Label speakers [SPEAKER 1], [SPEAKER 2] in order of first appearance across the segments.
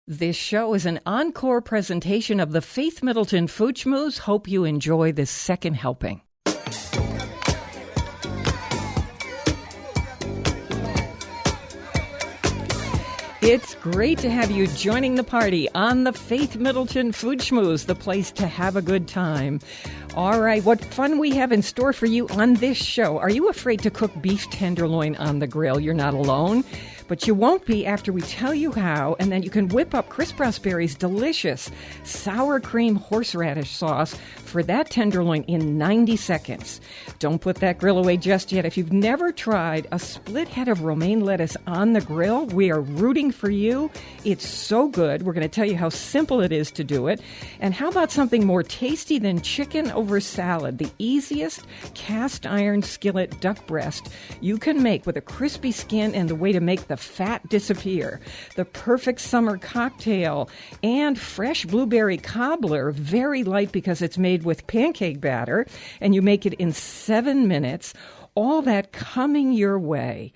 [SPEAKER 1] This show is an encore presentation of the Faith Middleton Food Schmooze. Hope you enjoy this second helping. It's great to have you joining the party on the Faith Middleton Food Schmooze, the place to have a good time. All right, what fun we have in store for you on this show. Are you afraid to cook beef tenderloin on the grill? You're not alone. But you won't be after we tell you how, and then you can whip up Chris Prosperi's delicious sour cream horseradish sauce for that tenderloin in 90 seconds. Don't put that grill away just yet. If you've never tried a split head of romaine lettuce on the grill, we are rooting for you. It's so good. We're going to tell you how simple it is to do it. And how about something more tasty than chicken over salad? The easiest cast iron skillet duck breast you can make with a crispy skin and the way to make the fat disappear. The perfect summer cocktail and fresh blueberry cobbler, very light because it's made with pancake batter, and you make it in 7 minutes. All that coming your way.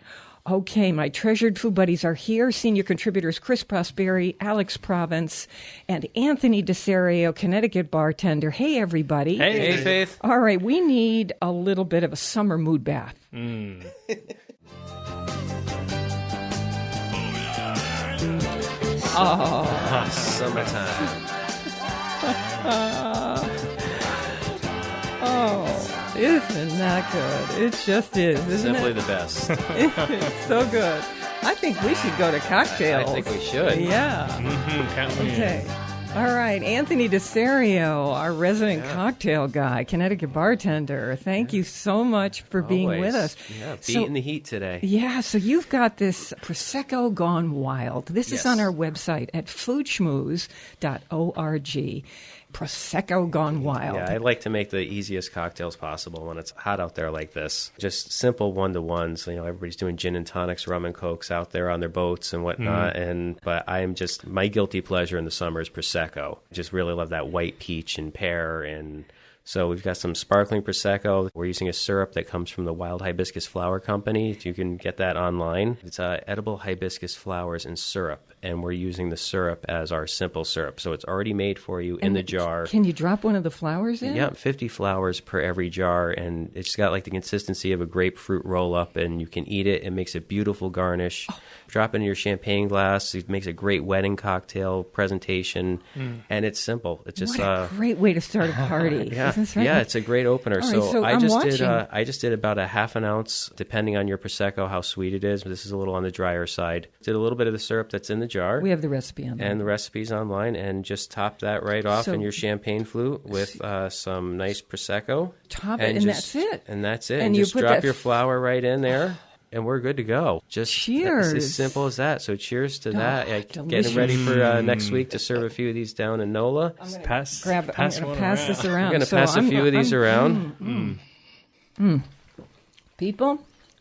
[SPEAKER 1] Okay, my treasured food buddies are here. Senior contributors Chris Prosperi, Alex Province, and Anthony DeSario, Connecticut bartender. Hey, everybody.
[SPEAKER 2] Hey, Faith.
[SPEAKER 1] All right, we need a little bit of a summer mood bath.
[SPEAKER 2] Summertime.
[SPEAKER 1] Isn't that good? It just is, isn't
[SPEAKER 2] Simply
[SPEAKER 1] it?
[SPEAKER 2] the best.
[SPEAKER 1] It's so good. I think we should go to cocktails.
[SPEAKER 2] I think we should.
[SPEAKER 1] Yeah.
[SPEAKER 3] Count me in.
[SPEAKER 1] Okay. All right. Anthony DeSario, our resident cocktail guy, Connecticut bartender. Thank you so much for being with us.
[SPEAKER 2] Yeah, beating the heat today.
[SPEAKER 1] Yeah, so you've got this Prosecco Gone Wild. This is
[SPEAKER 2] Yes.
[SPEAKER 1] on our website at foodschmooze.org. Prosecco Gone Wild.
[SPEAKER 2] Yeah, I like to make the easiest cocktails possible when it's hot out there like this. Just simple one-to-ones. You know, everybody's doing gin and tonics, rum and cokes out there on their boats and whatnot. But I am just, my guilty pleasure in the summer is Prosecco. Just really love that white peach and pear. And so we've got some sparkling Prosecco. We're using a syrup that comes from the Wild Hibiscus Flower Company. You can get that online. It's edible hibiscus flowers and syrup. And we're using the syrup as our simple syrup. So it's already made for you in the jar.
[SPEAKER 1] Can you drop one of the flowers in?
[SPEAKER 2] Yeah, 50 flowers per every jar. And it's got like the consistency of a grapefruit roll-up. And you can eat it. It makes a beautiful garnish. Oh. Drop it in your champagne glass. It makes a great wedding cocktail presentation. And it's simple. It's just
[SPEAKER 1] what a great way to start a party.
[SPEAKER 2] Yeah,
[SPEAKER 1] Isn't this right?
[SPEAKER 2] Yeah, it's a great opener.
[SPEAKER 1] All right, so
[SPEAKER 2] I
[SPEAKER 1] I'm
[SPEAKER 2] did about a half an ounce, depending on your Prosecco, how sweet it is. This is a little on the drier side. Did a little bit of the syrup that's in the jar.
[SPEAKER 1] We have the recipe on there.
[SPEAKER 2] And the recipe's online, and just top that right off in your champagne flute with some nice Prosecco.
[SPEAKER 1] Top it, and that's it.
[SPEAKER 2] And that's it.
[SPEAKER 1] And
[SPEAKER 2] And
[SPEAKER 1] you
[SPEAKER 2] just
[SPEAKER 1] put
[SPEAKER 2] drop
[SPEAKER 1] that
[SPEAKER 2] your flour right in there. And we're good to go. Just
[SPEAKER 1] cheers.
[SPEAKER 2] It's as simple as that. So cheers to that.
[SPEAKER 1] Delicious.
[SPEAKER 2] Getting ready for next week to serve a few of these down in NOLA.
[SPEAKER 1] I'm going to
[SPEAKER 3] pass
[SPEAKER 1] this around.
[SPEAKER 2] I'm going to pass a few of these around.
[SPEAKER 1] People,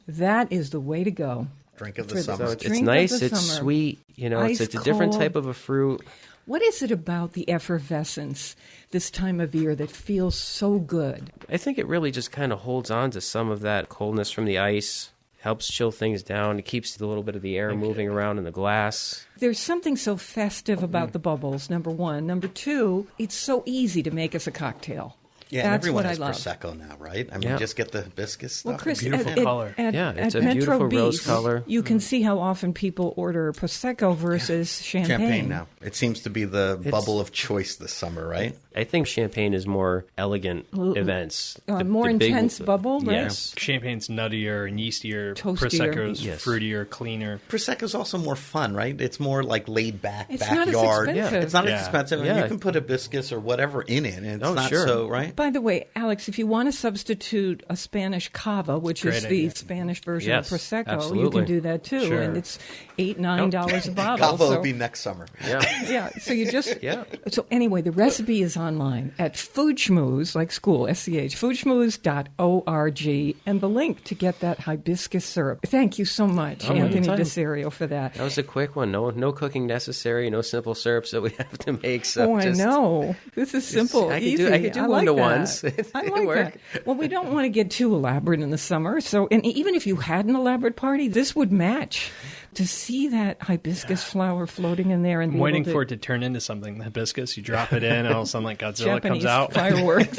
[SPEAKER 1] that is the way to go.
[SPEAKER 4] Drink of the summer.
[SPEAKER 2] So it's nice, it's sweet, you know, it's a different type of a fruit.
[SPEAKER 1] What is it about the effervescence this time of year that feels so good?
[SPEAKER 2] I think it really just kind of holds on to some of that coldness from the ice, helps chill things down. It keeps a little bit of the air moving around in the glass.
[SPEAKER 1] There's something so festive about the bubbles, number one. Number two, it's so easy to make us a cocktail.
[SPEAKER 4] Yeah, and
[SPEAKER 1] That's
[SPEAKER 4] everyone
[SPEAKER 1] what
[SPEAKER 4] has
[SPEAKER 1] I love.
[SPEAKER 4] Prosecco now, right? I mean, just get the hibiscus stuff.
[SPEAKER 1] Well, Chris,
[SPEAKER 3] Beautiful color.
[SPEAKER 2] It's a
[SPEAKER 1] Petro
[SPEAKER 2] beautiful
[SPEAKER 1] Beach,
[SPEAKER 2] rose color.
[SPEAKER 1] You can see how often people order Prosecco versus
[SPEAKER 4] Champagne now. It seems to be the bubble of choice this summer, right?
[SPEAKER 2] I think champagne is more elegant events.
[SPEAKER 1] More intense bubble, right?
[SPEAKER 2] Yes.
[SPEAKER 3] Champagne's nuttier and yeastier.
[SPEAKER 1] Toastier.
[SPEAKER 3] Prosecco's
[SPEAKER 2] Yes.
[SPEAKER 3] fruitier, cleaner.
[SPEAKER 4] Prosecco's also more fun, right? It's more like laid back,
[SPEAKER 1] It's not as
[SPEAKER 4] backyard.
[SPEAKER 1] expensive.
[SPEAKER 4] It's not
[SPEAKER 3] Yeah.
[SPEAKER 4] as expensive. And
[SPEAKER 2] Yeah.
[SPEAKER 4] you can put hibiscus or whatever in it. And it's not
[SPEAKER 2] sure.
[SPEAKER 4] so, right?
[SPEAKER 1] By the way, Alex, if you want to substitute a Spanish cava, which is
[SPEAKER 3] Great
[SPEAKER 1] the
[SPEAKER 3] idea.
[SPEAKER 1] Spanish version
[SPEAKER 2] Yes,
[SPEAKER 1] of Prosecco, you
[SPEAKER 2] absolutely.
[SPEAKER 1] can do that too.
[SPEAKER 3] Sure.
[SPEAKER 1] And it's $8-9 a bottle.
[SPEAKER 4] Cava
[SPEAKER 1] so,
[SPEAKER 4] will be next summer.
[SPEAKER 2] Yeah.
[SPEAKER 1] yeah, so you just...
[SPEAKER 2] Yeah.
[SPEAKER 1] So anyway, the recipe is online at Food Schmooze, like school, SCH, foodschmooze.org, and the link to get that hibiscus syrup. Thank you so much, Anthony
[SPEAKER 2] anytime.
[SPEAKER 1] DeSario, for that.
[SPEAKER 2] That was a quick one. No cooking necessary. No simple syrups that we have to make. So
[SPEAKER 1] I know. This is simple,
[SPEAKER 2] I could
[SPEAKER 1] easy.
[SPEAKER 2] do- I could do
[SPEAKER 1] like
[SPEAKER 2] one-to-ones.
[SPEAKER 1] that. I
[SPEAKER 2] It'd
[SPEAKER 1] like
[SPEAKER 2] work.
[SPEAKER 1] that. Well, we don't want to get too elaborate in the summer. So, and even if you had an elaborate party, this would match. to see that hibiscus flower floating in there and
[SPEAKER 3] I'm waiting for it to turn into something. The hibiscus, you drop it in, and all of a sudden, like Godzilla
[SPEAKER 1] Japanese
[SPEAKER 3] comes out.
[SPEAKER 1] Fireworks.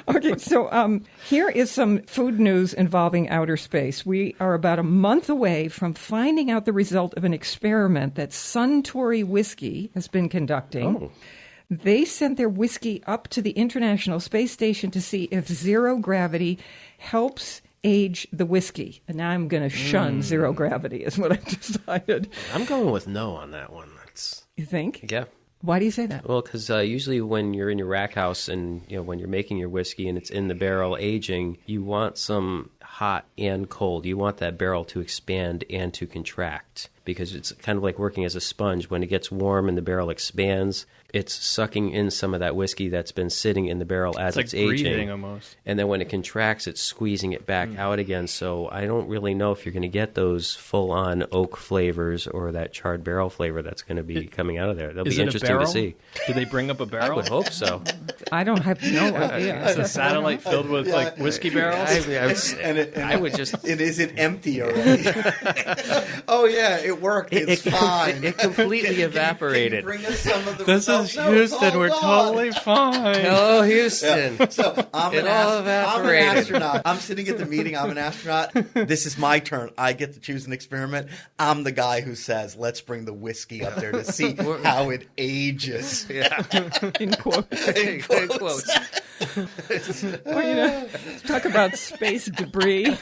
[SPEAKER 1] Okay, so here is some food news involving outer space. We are about a month away from finding out the result of an experiment that Suntory Whiskey has been conducting.
[SPEAKER 2] Oh.
[SPEAKER 1] They sent their whiskey up to the International Space Station to see if zero gravity helps age the whiskey. And now I'm going to shun zero gravity, is what I've decided.
[SPEAKER 2] I'm going with no on that one.
[SPEAKER 1] You think?
[SPEAKER 2] Yeah.
[SPEAKER 1] Why do you say that?
[SPEAKER 2] Well, because usually when you're in your rack house and when you're making your whiskey and it's in the barrel aging, you want some hot and cold. You want that barrel to expand and to contract because it's kind of like working as a sponge. When it gets warm and the barrel expands, it's sucking in some of that whiskey that's been sitting in the barrel as
[SPEAKER 3] It's
[SPEAKER 2] it's
[SPEAKER 3] like breathing
[SPEAKER 2] aging.
[SPEAKER 3] almost.
[SPEAKER 2] And then when it contracts, it's squeezing it back out again. So I don't really know if you're going to get those full-on oak flavors or that charred barrel flavor that's going to be coming out of there. That'll
[SPEAKER 3] Is
[SPEAKER 2] be
[SPEAKER 3] it a
[SPEAKER 2] interesting to
[SPEAKER 3] barrel?
[SPEAKER 2] see.
[SPEAKER 3] Did they bring up a
[SPEAKER 2] I
[SPEAKER 3] barrel?
[SPEAKER 2] would hope so.
[SPEAKER 1] I don't have no idea.
[SPEAKER 3] It's a satellite filled with like whiskey barrels.
[SPEAKER 2] I would just...
[SPEAKER 4] And is it empty already? Oh yeah, it worked. It's fine.
[SPEAKER 2] It completely evaporated.
[SPEAKER 4] Can you bring us some of the
[SPEAKER 3] This
[SPEAKER 4] results?
[SPEAKER 3] is
[SPEAKER 4] No, it's
[SPEAKER 3] Houston.
[SPEAKER 4] all
[SPEAKER 3] We're
[SPEAKER 4] gone.
[SPEAKER 3] totally fine.
[SPEAKER 2] Hello, Houston.
[SPEAKER 4] So I'm
[SPEAKER 2] It
[SPEAKER 4] an
[SPEAKER 2] all
[SPEAKER 4] I'm an
[SPEAKER 2] evaporated.
[SPEAKER 4] astronaut. I'm sitting at the meeting. I'm an astronaut. This is my turn. I get to choose an experiment. I'm the guy who says, "Let's bring the whiskey up there to see how it ages."
[SPEAKER 2] Yeah.
[SPEAKER 1] In quotes.
[SPEAKER 2] In quotes.
[SPEAKER 1] Well, talk about space debris.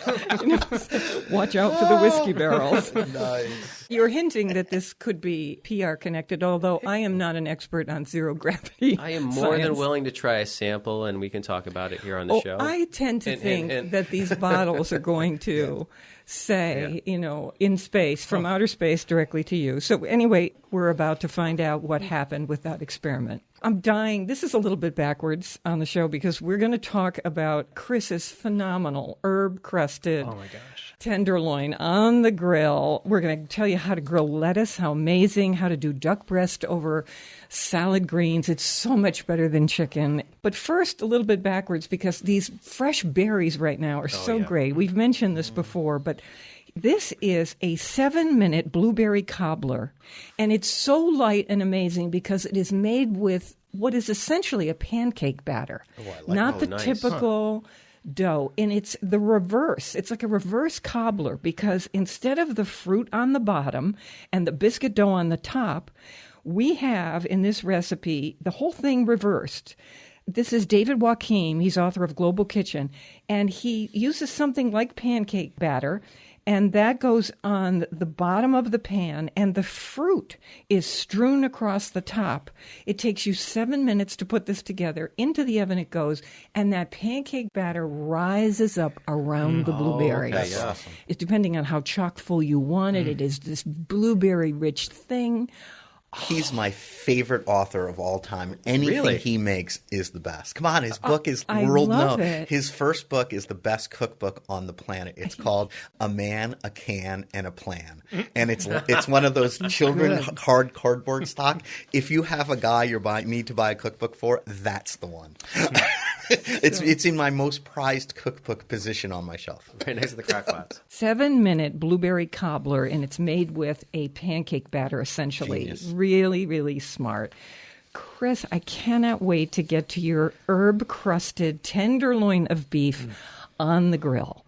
[SPEAKER 1] Watch out for the whiskey barrels.
[SPEAKER 4] Nice.
[SPEAKER 1] You're hinting that this could be PR connected, although I am not an expert on zero gravity.
[SPEAKER 2] I am more than
[SPEAKER 1] science.
[SPEAKER 2] willing to try a sample, and we can talk about it here on the show.
[SPEAKER 1] I tend to think
[SPEAKER 2] and-
[SPEAKER 1] that these bottles are going to say, in space, from outer space directly to you. So anyway, we're about to find out what happened with that experiment. I'm dying. This is a little bit backwards on the show because we're going to talk about Chris's phenomenal herb-crusted
[SPEAKER 3] Oh my gosh.
[SPEAKER 1] tenderloin on the grill. We're going to tell you how to grill lettuce, how amazing, how to do duck breast over salad greens. It's so much better than chicken. But first, a little bit backwards because these fresh berries right now are so great. We've mentioned this before, but this is a 7-minute blueberry cobbler, and it's so light and amazing because it is made with what is essentially a pancake batter, not the
[SPEAKER 2] nice.
[SPEAKER 1] typical dough. And it's the reverse. It's like a reverse cobbler because instead of the fruit on the bottom and the biscuit dough on the top, we have in this recipe the whole thing reversed. This is David Joachim. He's author of Global Kitchen, and he uses something like pancake batter, and that goes on the bottom of the pan, and the fruit is strewn across the top. It takes you 7 minutes to put this together. Into the oven it goes, and that pancake batter rises up around the blueberries.
[SPEAKER 2] okay, yeah. Awesome.
[SPEAKER 1] It's depending on how chock full you want it. It is this blueberry-rich thing.
[SPEAKER 4] He's my favorite author of all time. Anything
[SPEAKER 2] Really?
[SPEAKER 4] he makes is the best. Come on, his book is
[SPEAKER 1] I
[SPEAKER 4] world
[SPEAKER 1] love
[SPEAKER 4] known.
[SPEAKER 1] it.
[SPEAKER 4] His first book is the best cookbook on the planet. It's called A Man, a Can, and a Plan. And it's one of those children hard cardboard stock. If you have a guy need to buy a cookbook for, that's the one. It's in my most prized cookbook position on my shelf.
[SPEAKER 2] Right next to the crock pots.
[SPEAKER 1] 7-minute blueberry cobbler, and it's made with a pancake batter, essentially.
[SPEAKER 4] Genius.
[SPEAKER 1] Really, really smart. Chris, I cannot wait to get to your herb-crusted tenderloin of beef on the grill.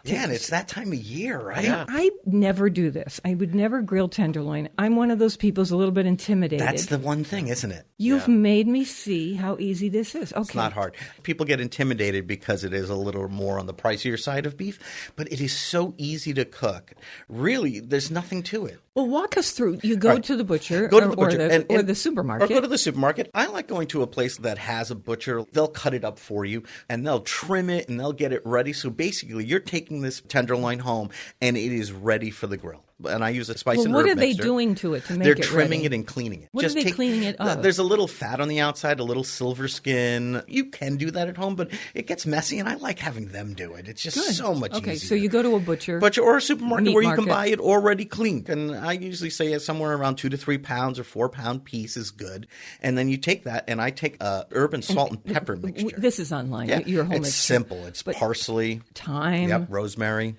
[SPEAKER 4] Yeah, and it's that time of year, right?
[SPEAKER 2] Yeah.
[SPEAKER 1] I never do this. I would never grill tenderloin. I'm one of those people who's a little bit intimidated.
[SPEAKER 4] That's the one thing, isn't it?
[SPEAKER 1] You've made me see how easy this is. Okay.
[SPEAKER 4] It's not hard. People get intimidated because it is a little more on the pricier side of beef, but it is so easy to cook. Really, there's nothing to it.
[SPEAKER 1] Well, walk us through. You go to the butcher,
[SPEAKER 4] Go to the butcher
[SPEAKER 1] or the supermarket.
[SPEAKER 4] Or go to the supermarket. I like going to a place that has a butcher. They'll cut it up for you, and they'll trim it, and they'll get it ready. So basically, you're taking this tenderloin home, and it is ready for the grill. And I use a spice
[SPEAKER 1] Well,
[SPEAKER 4] and
[SPEAKER 1] what
[SPEAKER 4] herb
[SPEAKER 1] are they
[SPEAKER 4] mixer.
[SPEAKER 1] doing to it to make
[SPEAKER 4] They're
[SPEAKER 1] it
[SPEAKER 4] trimming
[SPEAKER 1] ready?
[SPEAKER 4] it and cleaning it.
[SPEAKER 1] What are they cleaning it of?
[SPEAKER 4] There's a little fat on the outside, a little silver skin. You can do that at home, but it gets messy, and I like having them do it. It's just so much easier.
[SPEAKER 1] Okay, so you go to a butcher.
[SPEAKER 4] Or a supermarket
[SPEAKER 1] meat
[SPEAKER 4] where you can
[SPEAKER 1] market.
[SPEAKER 4] buy it already cleaned. And I usually say somewhere around 2 to 3 pounds or 4 pound piece is good. And then you take that, and I take a herb and salt and pepper mixture.
[SPEAKER 1] This is online.
[SPEAKER 4] Yeah,
[SPEAKER 1] Your home
[SPEAKER 4] it's
[SPEAKER 1] is
[SPEAKER 4] simple. It's parsley,
[SPEAKER 1] thyme.
[SPEAKER 4] yep, rosemary.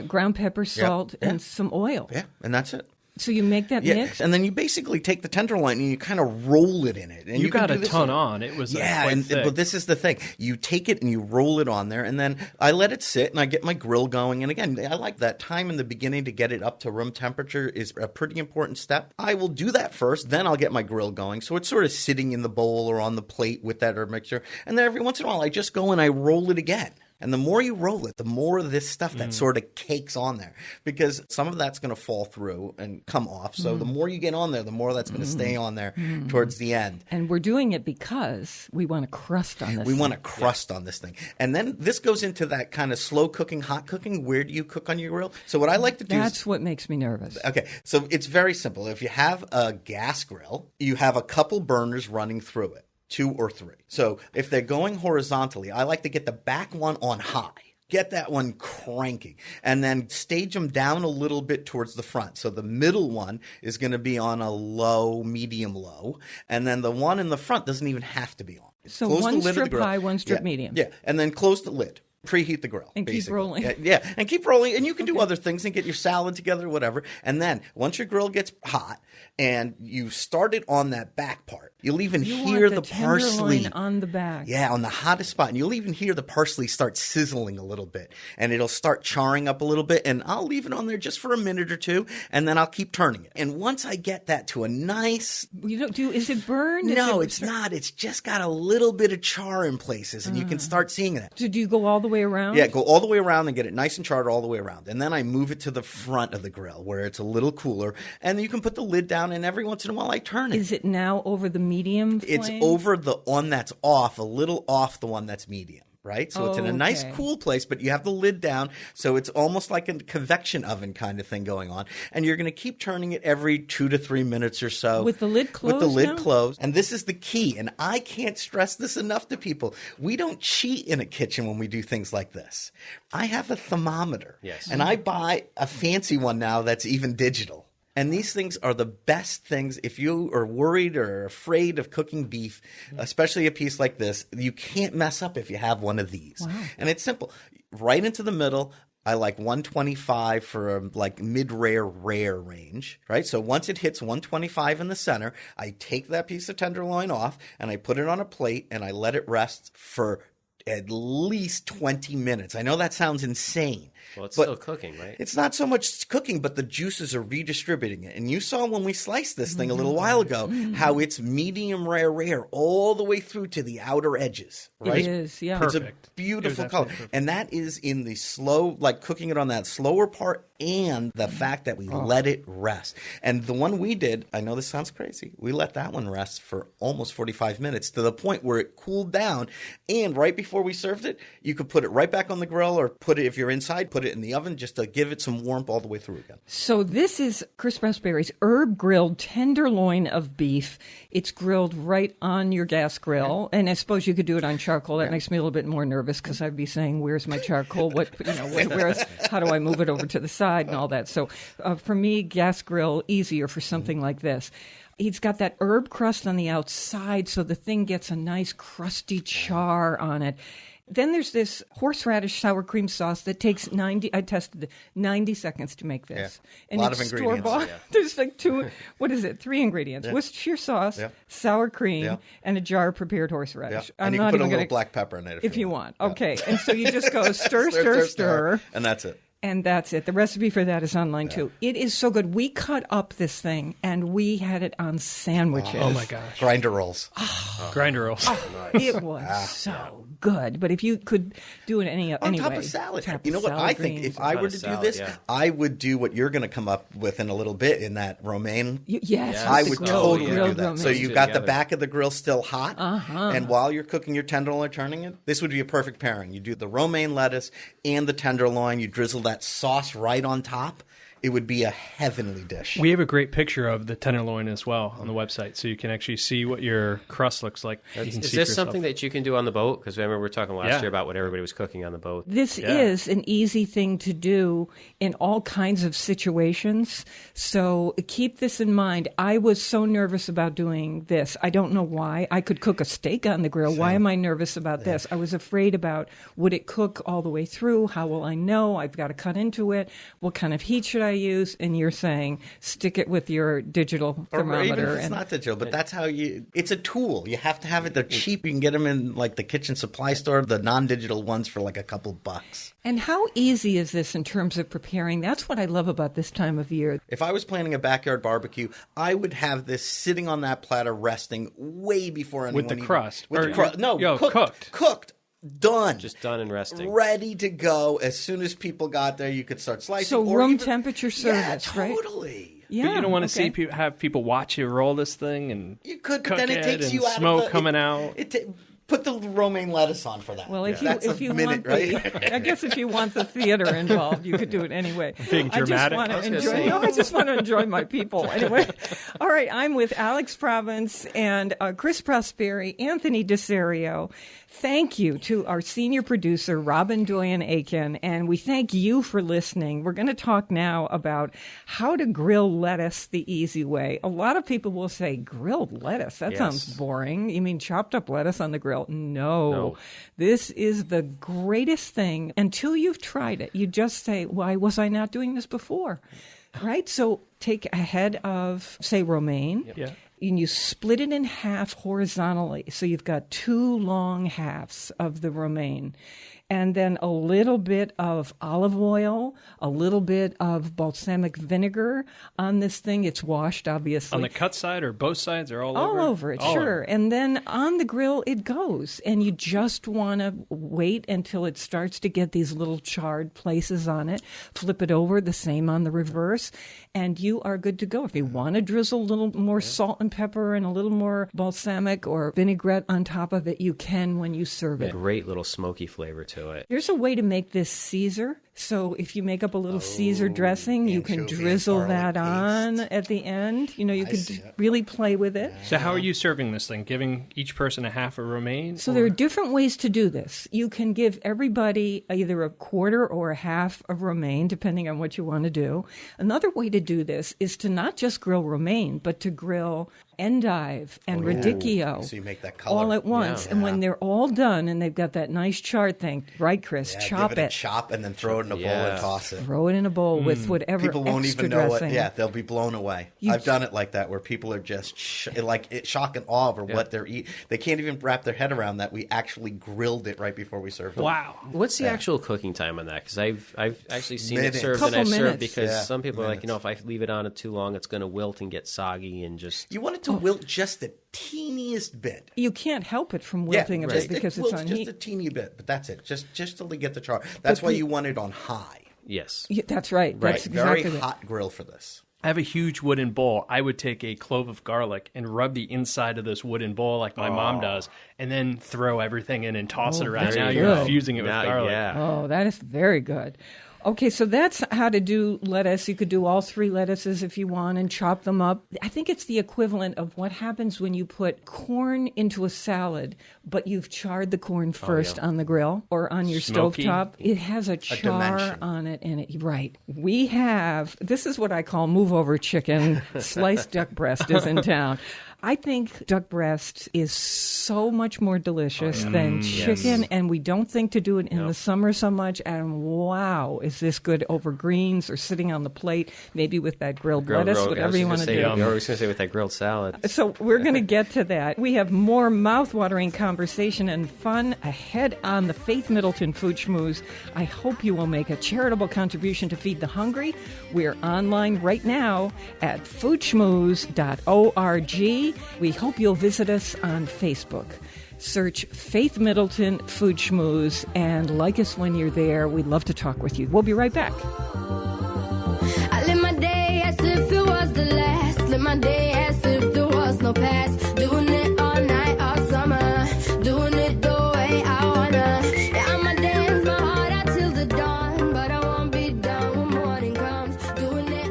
[SPEAKER 1] ground pepper, salt, and some oil.
[SPEAKER 4] Yeah, and that's it.
[SPEAKER 1] So you make that mix?
[SPEAKER 4] And then you basically take the tenderloin and you kind of roll it in it. And
[SPEAKER 3] you got
[SPEAKER 4] can
[SPEAKER 3] a
[SPEAKER 4] do
[SPEAKER 3] ton on. It was quite thick.
[SPEAKER 4] But this is the thing. You take it and you roll it on there, and then I let it sit and I get my grill going. And again, I like that time in the beginning to get it up to room temperature is a pretty important step. I will do that first, then I'll get my grill going. So it's sort of sitting in the bowl or on the plate with that herb mixture. And then every once in a while, I just go and I roll it again. And the more you roll it, the more of this stuff that sort of cakes on there, because some of that's going to fall through and come off. So the more you get on there, the more that's going to stay on there towards the end.
[SPEAKER 1] And we're doing it because we want a crust on this.
[SPEAKER 4] We want a crust on this thing. And then this goes into that kind of slow cooking, hot cooking. Where do you cook on your grill? So what I like to do
[SPEAKER 1] That's what makes me nervous.
[SPEAKER 4] Okay, so it's very simple. If you have a gas grill, you have a couple burners running through it. 2 or 3. So if they're going horizontally, I like to get the back one on high. Get that one cranking and then stage them down a little bit towards the front. So the middle one is going to be on a low, medium low. And then the one in the front doesn't even have to be on.
[SPEAKER 1] So
[SPEAKER 4] Close
[SPEAKER 1] one
[SPEAKER 4] the lid of the
[SPEAKER 1] strip
[SPEAKER 4] grill.
[SPEAKER 1] high, one strip medium.
[SPEAKER 4] Yeah, and then close the lid. Preheat the grill.
[SPEAKER 1] And
[SPEAKER 4] basically.
[SPEAKER 1] keep rolling.
[SPEAKER 4] Yeah, and keep rolling. And you can do other things and get your salad together, whatever. And then once your grill gets hot and you start it on that back part, you'll even hear the parsley
[SPEAKER 1] on the back.
[SPEAKER 4] Yeah, on the hottest spot. And you'll even hear the parsley start sizzling a little bit. And it'll start charring up a little bit. And I'll leave it on there just for a minute or two. And then I'll keep turning it. And once I get that to a nice...
[SPEAKER 1] Is it burned?
[SPEAKER 4] No, it's not. It's just got a little bit of char in places. And you can start seeing that.
[SPEAKER 1] So do you go all the way around?
[SPEAKER 4] Yeah, go all the way around and get it nice and charred all the way around. And then I move it to the front of the grill where it's a little cooler. And you can put the lid down, and every once in a while I turn it.
[SPEAKER 1] Is it now over the medium flame?
[SPEAKER 4] It's over the one that's off, a little off the one that's medium. Right? So it's in a nice cool place, but you have the lid down. So it's almost like a convection oven kind of thing going on. And you're going to keep turning it every 2 to 3 minutes or so.
[SPEAKER 1] With the lid closed?
[SPEAKER 4] With the lid closed. And this is the key. And I can't stress this enough to people. We don't cheat in a kitchen when we do things like this. I have a thermometer.
[SPEAKER 2] Yes.
[SPEAKER 4] And I buy a fancy one now that's even digital. And these things are the best things if you are worried or afraid of cooking beef, especially a piece like this. You can't mess up if you have one of these.
[SPEAKER 1] Wow.
[SPEAKER 4] And it's simple. Right into the middle. I like 125 for a like mid-rare, rare range, right? So once it hits 125 in the center, I take that piece of tenderloin off and I put it on a plate and I let it rest for at least 20 minutes. I know that sounds insane.
[SPEAKER 2] Well, it's still cooking, right?
[SPEAKER 4] It's not so much cooking, but the juices are redistributing it. And you saw when we sliced this thing a little while ago how it's medium rare all the way through to the outer edges, right?
[SPEAKER 1] It is, yeah.
[SPEAKER 3] Perfect.
[SPEAKER 4] It's a beautiful
[SPEAKER 3] It was
[SPEAKER 4] color.
[SPEAKER 3] absolutely perfect.
[SPEAKER 4] And that is in the slow, like cooking it on that slower part and the fact that we let it rest. And the one we did, I know this sounds crazy, we let that one rest for almost 45 minutes to the point where it cooled down. And right before we served it, you could put it right back on the grill or put it, if you're inside, put it in the oven just to give it some warmth all the way through again.
[SPEAKER 1] So this is Chris Prosperi's herb grilled tenderloin of beef. It's grilled right on your gas grill, and I suppose you could do it on charcoal. That makes me a little bit more nervous because I'd be saying, "Where's my charcoal? How do I move it over to the side and all that?" So for me, gas grill easier for something like this. He's got that herb crust on the outside, so the thing gets a nice crusty char on it. Then there's this horseradish sour cream sauce that takes 90 seconds to make this.
[SPEAKER 4] Yeah.
[SPEAKER 1] And
[SPEAKER 4] A lot
[SPEAKER 1] it's
[SPEAKER 4] of ingredients.
[SPEAKER 1] store-bought.
[SPEAKER 2] Yeah.
[SPEAKER 1] There's like 3 ingredients. Worcestershire sauce, sour cream, and a jar of prepared horseradish.
[SPEAKER 4] And you can put a little black pepper in it
[SPEAKER 1] if you want. Okay. And so you just go stir.
[SPEAKER 4] And that's it.
[SPEAKER 1] And that's it. The recipe for that is online, too. It is so good. We cut up this thing, and we had it on sandwiches.
[SPEAKER 3] Oh, my gosh.
[SPEAKER 4] Grinder rolls.
[SPEAKER 3] Grinder rolls.
[SPEAKER 1] It was so good. But if you could do it anyway.
[SPEAKER 4] On top of salad. You know what I think? If I were to do this, I would do what you're going to come up with in a little bit in that romaine.
[SPEAKER 1] Yes.
[SPEAKER 4] I would totally do that.
[SPEAKER 1] Romaine.
[SPEAKER 4] So you got the back of the grill still hot, and while you're cooking your tenderloin, turning it, this would be a perfect pairing. You do the romaine lettuce and the tenderloin. You drizzle that sauce right on top. it would be a heavenly dish.
[SPEAKER 3] We have a great picture of the tenderloin as well on the website, so you can actually see what your crust looks like.
[SPEAKER 2] Is this something that you can do on the boat? Because I remember we were talking last year about what everybody was cooking on the boat.
[SPEAKER 1] This is an easy thing to do in all kinds of situations. So keep this in mind. I was so nervous about doing this. I don't know why. I could cook a steak on the grill. Why am I nervous about this? I was afraid about, would it cook all the way through? How will I know? I've got to cut into it. What kind of heat should I use? And you're saying stick it with your digital thermometer.
[SPEAKER 4] Or even if it's not digital, but that's how it's a tool. You have to have it. They're cheap. You can get them in like the kitchen supply store, the non-digital ones for like a couple bucks.
[SPEAKER 1] And how easy is this in terms of preparing? That's what I love about this time of year.
[SPEAKER 4] If I was planning a backyard barbecue, I would have this sitting on that platter resting way before anyone
[SPEAKER 3] with the crust.
[SPEAKER 4] With the crust. No, cooked. Done.
[SPEAKER 2] Just done and resting.
[SPEAKER 4] Ready to go. As soon as people got there, you could start slicing.
[SPEAKER 1] So room temperature service, right?
[SPEAKER 4] Totally.
[SPEAKER 3] Yeah, but you don't want to have people watch you roll this thing and
[SPEAKER 4] you could,
[SPEAKER 3] cook
[SPEAKER 4] then it takes you out
[SPEAKER 3] smoke
[SPEAKER 4] of the,
[SPEAKER 3] coming out.
[SPEAKER 4] Put the romaine lettuce on for that.
[SPEAKER 1] Well, if you
[SPEAKER 4] minute,
[SPEAKER 1] want,
[SPEAKER 4] right?
[SPEAKER 1] I guess if you want the theater involved, you could do it anyway.
[SPEAKER 3] Being dramatic.
[SPEAKER 1] I just want to enjoy my people. Anyway, all right. I'm with Alex Province and Chris Prosperi, Anthony DeSerio. Thank you to our senior producer, Robin Doyen-Aiken, and we thank you for listening. We're going to talk now about how to grill lettuce the easy way. A lot of people will say, grilled lettuce? That sounds boring. You mean chopped up lettuce on the grill? No. This is the greatest thing. Until you've tried it, you just say, why was I not doing this before? Right? So take a head of, say, romaine.
[SPEAKER 3] Yeah.
[SPEAKER 1] And you split it in half horizontally. So you've got two long halves of the romaine. And then a little bit of olive oil, a little bit of balsamic vinegar on this thing. It's washed, obviously.
[SPEAKER 3] On the cut side or both sides or all over?
[SPEAKER 1] All over it, sure. And then on the grill, it goes. And you just want to wait until it starts to get these little charred places on it. Flip it over, the same on the reverse. And you are good to go. If you want to drizzle a little more salt and pepper and a little more balsamic or vinaigrette on top of it, you can when you serve it.
[SPEAKER 2] Great little smoky flavor to it.
[SPEAKER 1] There's a way to make this Caesar. So if you make up a little Caesar dressing, you can drizzle that on at the end. You know, you could really play with it.
[SPEAKER 3] So how are you serving this thing? Giving each person a half a romaine?
[SPEAKER 1] So there are different ways to do this. You can give everybody either a quarter or a half of romaine, depending on what you want to do. Another way to do this is to not just grill romaine, but to grill endive and radicchio
[SPEAKER 4] so you make that color
[SPEAKER 1] all at once. And when they're all done and they've got that nice chard thing, right, Chris? Chop
[SPEAKER 4] give it a chop and then throw it in a bowl and toss it.
[SPEAKER 1] Throw it in a bowl with whatever
[SPEAKER 4] people won't
[SPEAKER 1] extra
[SPEAKER 4] even know
[SPEAKER 1] dressing.
[SPEAKER 4] it. Yeah, they'll be blown away. I've done it like that where people are just shock and awe over what they're eating. They can't even wrap their head around that we actually grilled it right before we served it.
[SPEAKER 3] Wow.
[SPEAKER 2] What's the actual cooking time on that? Because I've actually seen it served
[SPEAKER 1] Couple
[SPEAKER 2] and I've served
[SPEAKER 1] minutes.
[SPEAKER 2] because some people are like, if I leave it on it too long, it's going to wilt and get soggy and just...
[SPEAKER 4] You want it to wilt just the teeniest bit.
[SPEAKER 1] You can't help it from wilting a bit because it's on
[SPEAKER 4] just
[SPEAKER 1] heat.
[SPEAKER 4] a teeny bit, but that's it. Just till they get the char. That's why you want it on high.
[SPEAKER 2] Yes.
[SPEAKER 1] Yeah, that's right. That's
[SPEAKER 4] Very
[SPEAKER 1] exactly
[SPEAKER 4] hot grill for this.
[SPEAKER 3] I have a huge wooden bowl. I would take a clove of garlic and rub the inside of this wooden bowl like my mom does, and then throw everything in and toss it around. Now you're infusing it with garlic.
[SPEAKER 2] Yeah.
[SPEAKER 1] Oh, that is very good. Okay, so that's how to do lettuce. You could do all three lettuces if you want and chop them up. I think it's the equivalent of what happens when you put corn into a salad, but you've charred the corn first on the grill or on your stovetop. It has a char on it, and right. We have, this is what I call move over chicken. Sliced duck breast is in town. I think duck breast is so much more delicious than chicken, and we don't think to do it in the summer so much. And wow, is this good over greens or sitting on the plate, maybe with that grilled lettuce, whatever you want to do.
[SPEAKER 2] I was going to say with that grilled salad.
[SPEAKER 1] So we're going to get to that. We have more mouth-watering conversation and fun ahead on the Faith Middleton Food Schmooze. I hope you will make a charitable contribution to feed the hungry. We're online right now at foodschmooze.org. We hope you'll visit us on Facebook. Search Faith Middleton Food Schmooze and like us when you're there. We'd love to talk with you. We'll be right back.
[SPEAKER 5] I live my day as if it was the last. Live my day as if there was no past. Doing it all night, all summer. Doing it the way I wanna. Yeah, I'ma dance my heart out till the dawn. But I won't be done when morning comes. Doing it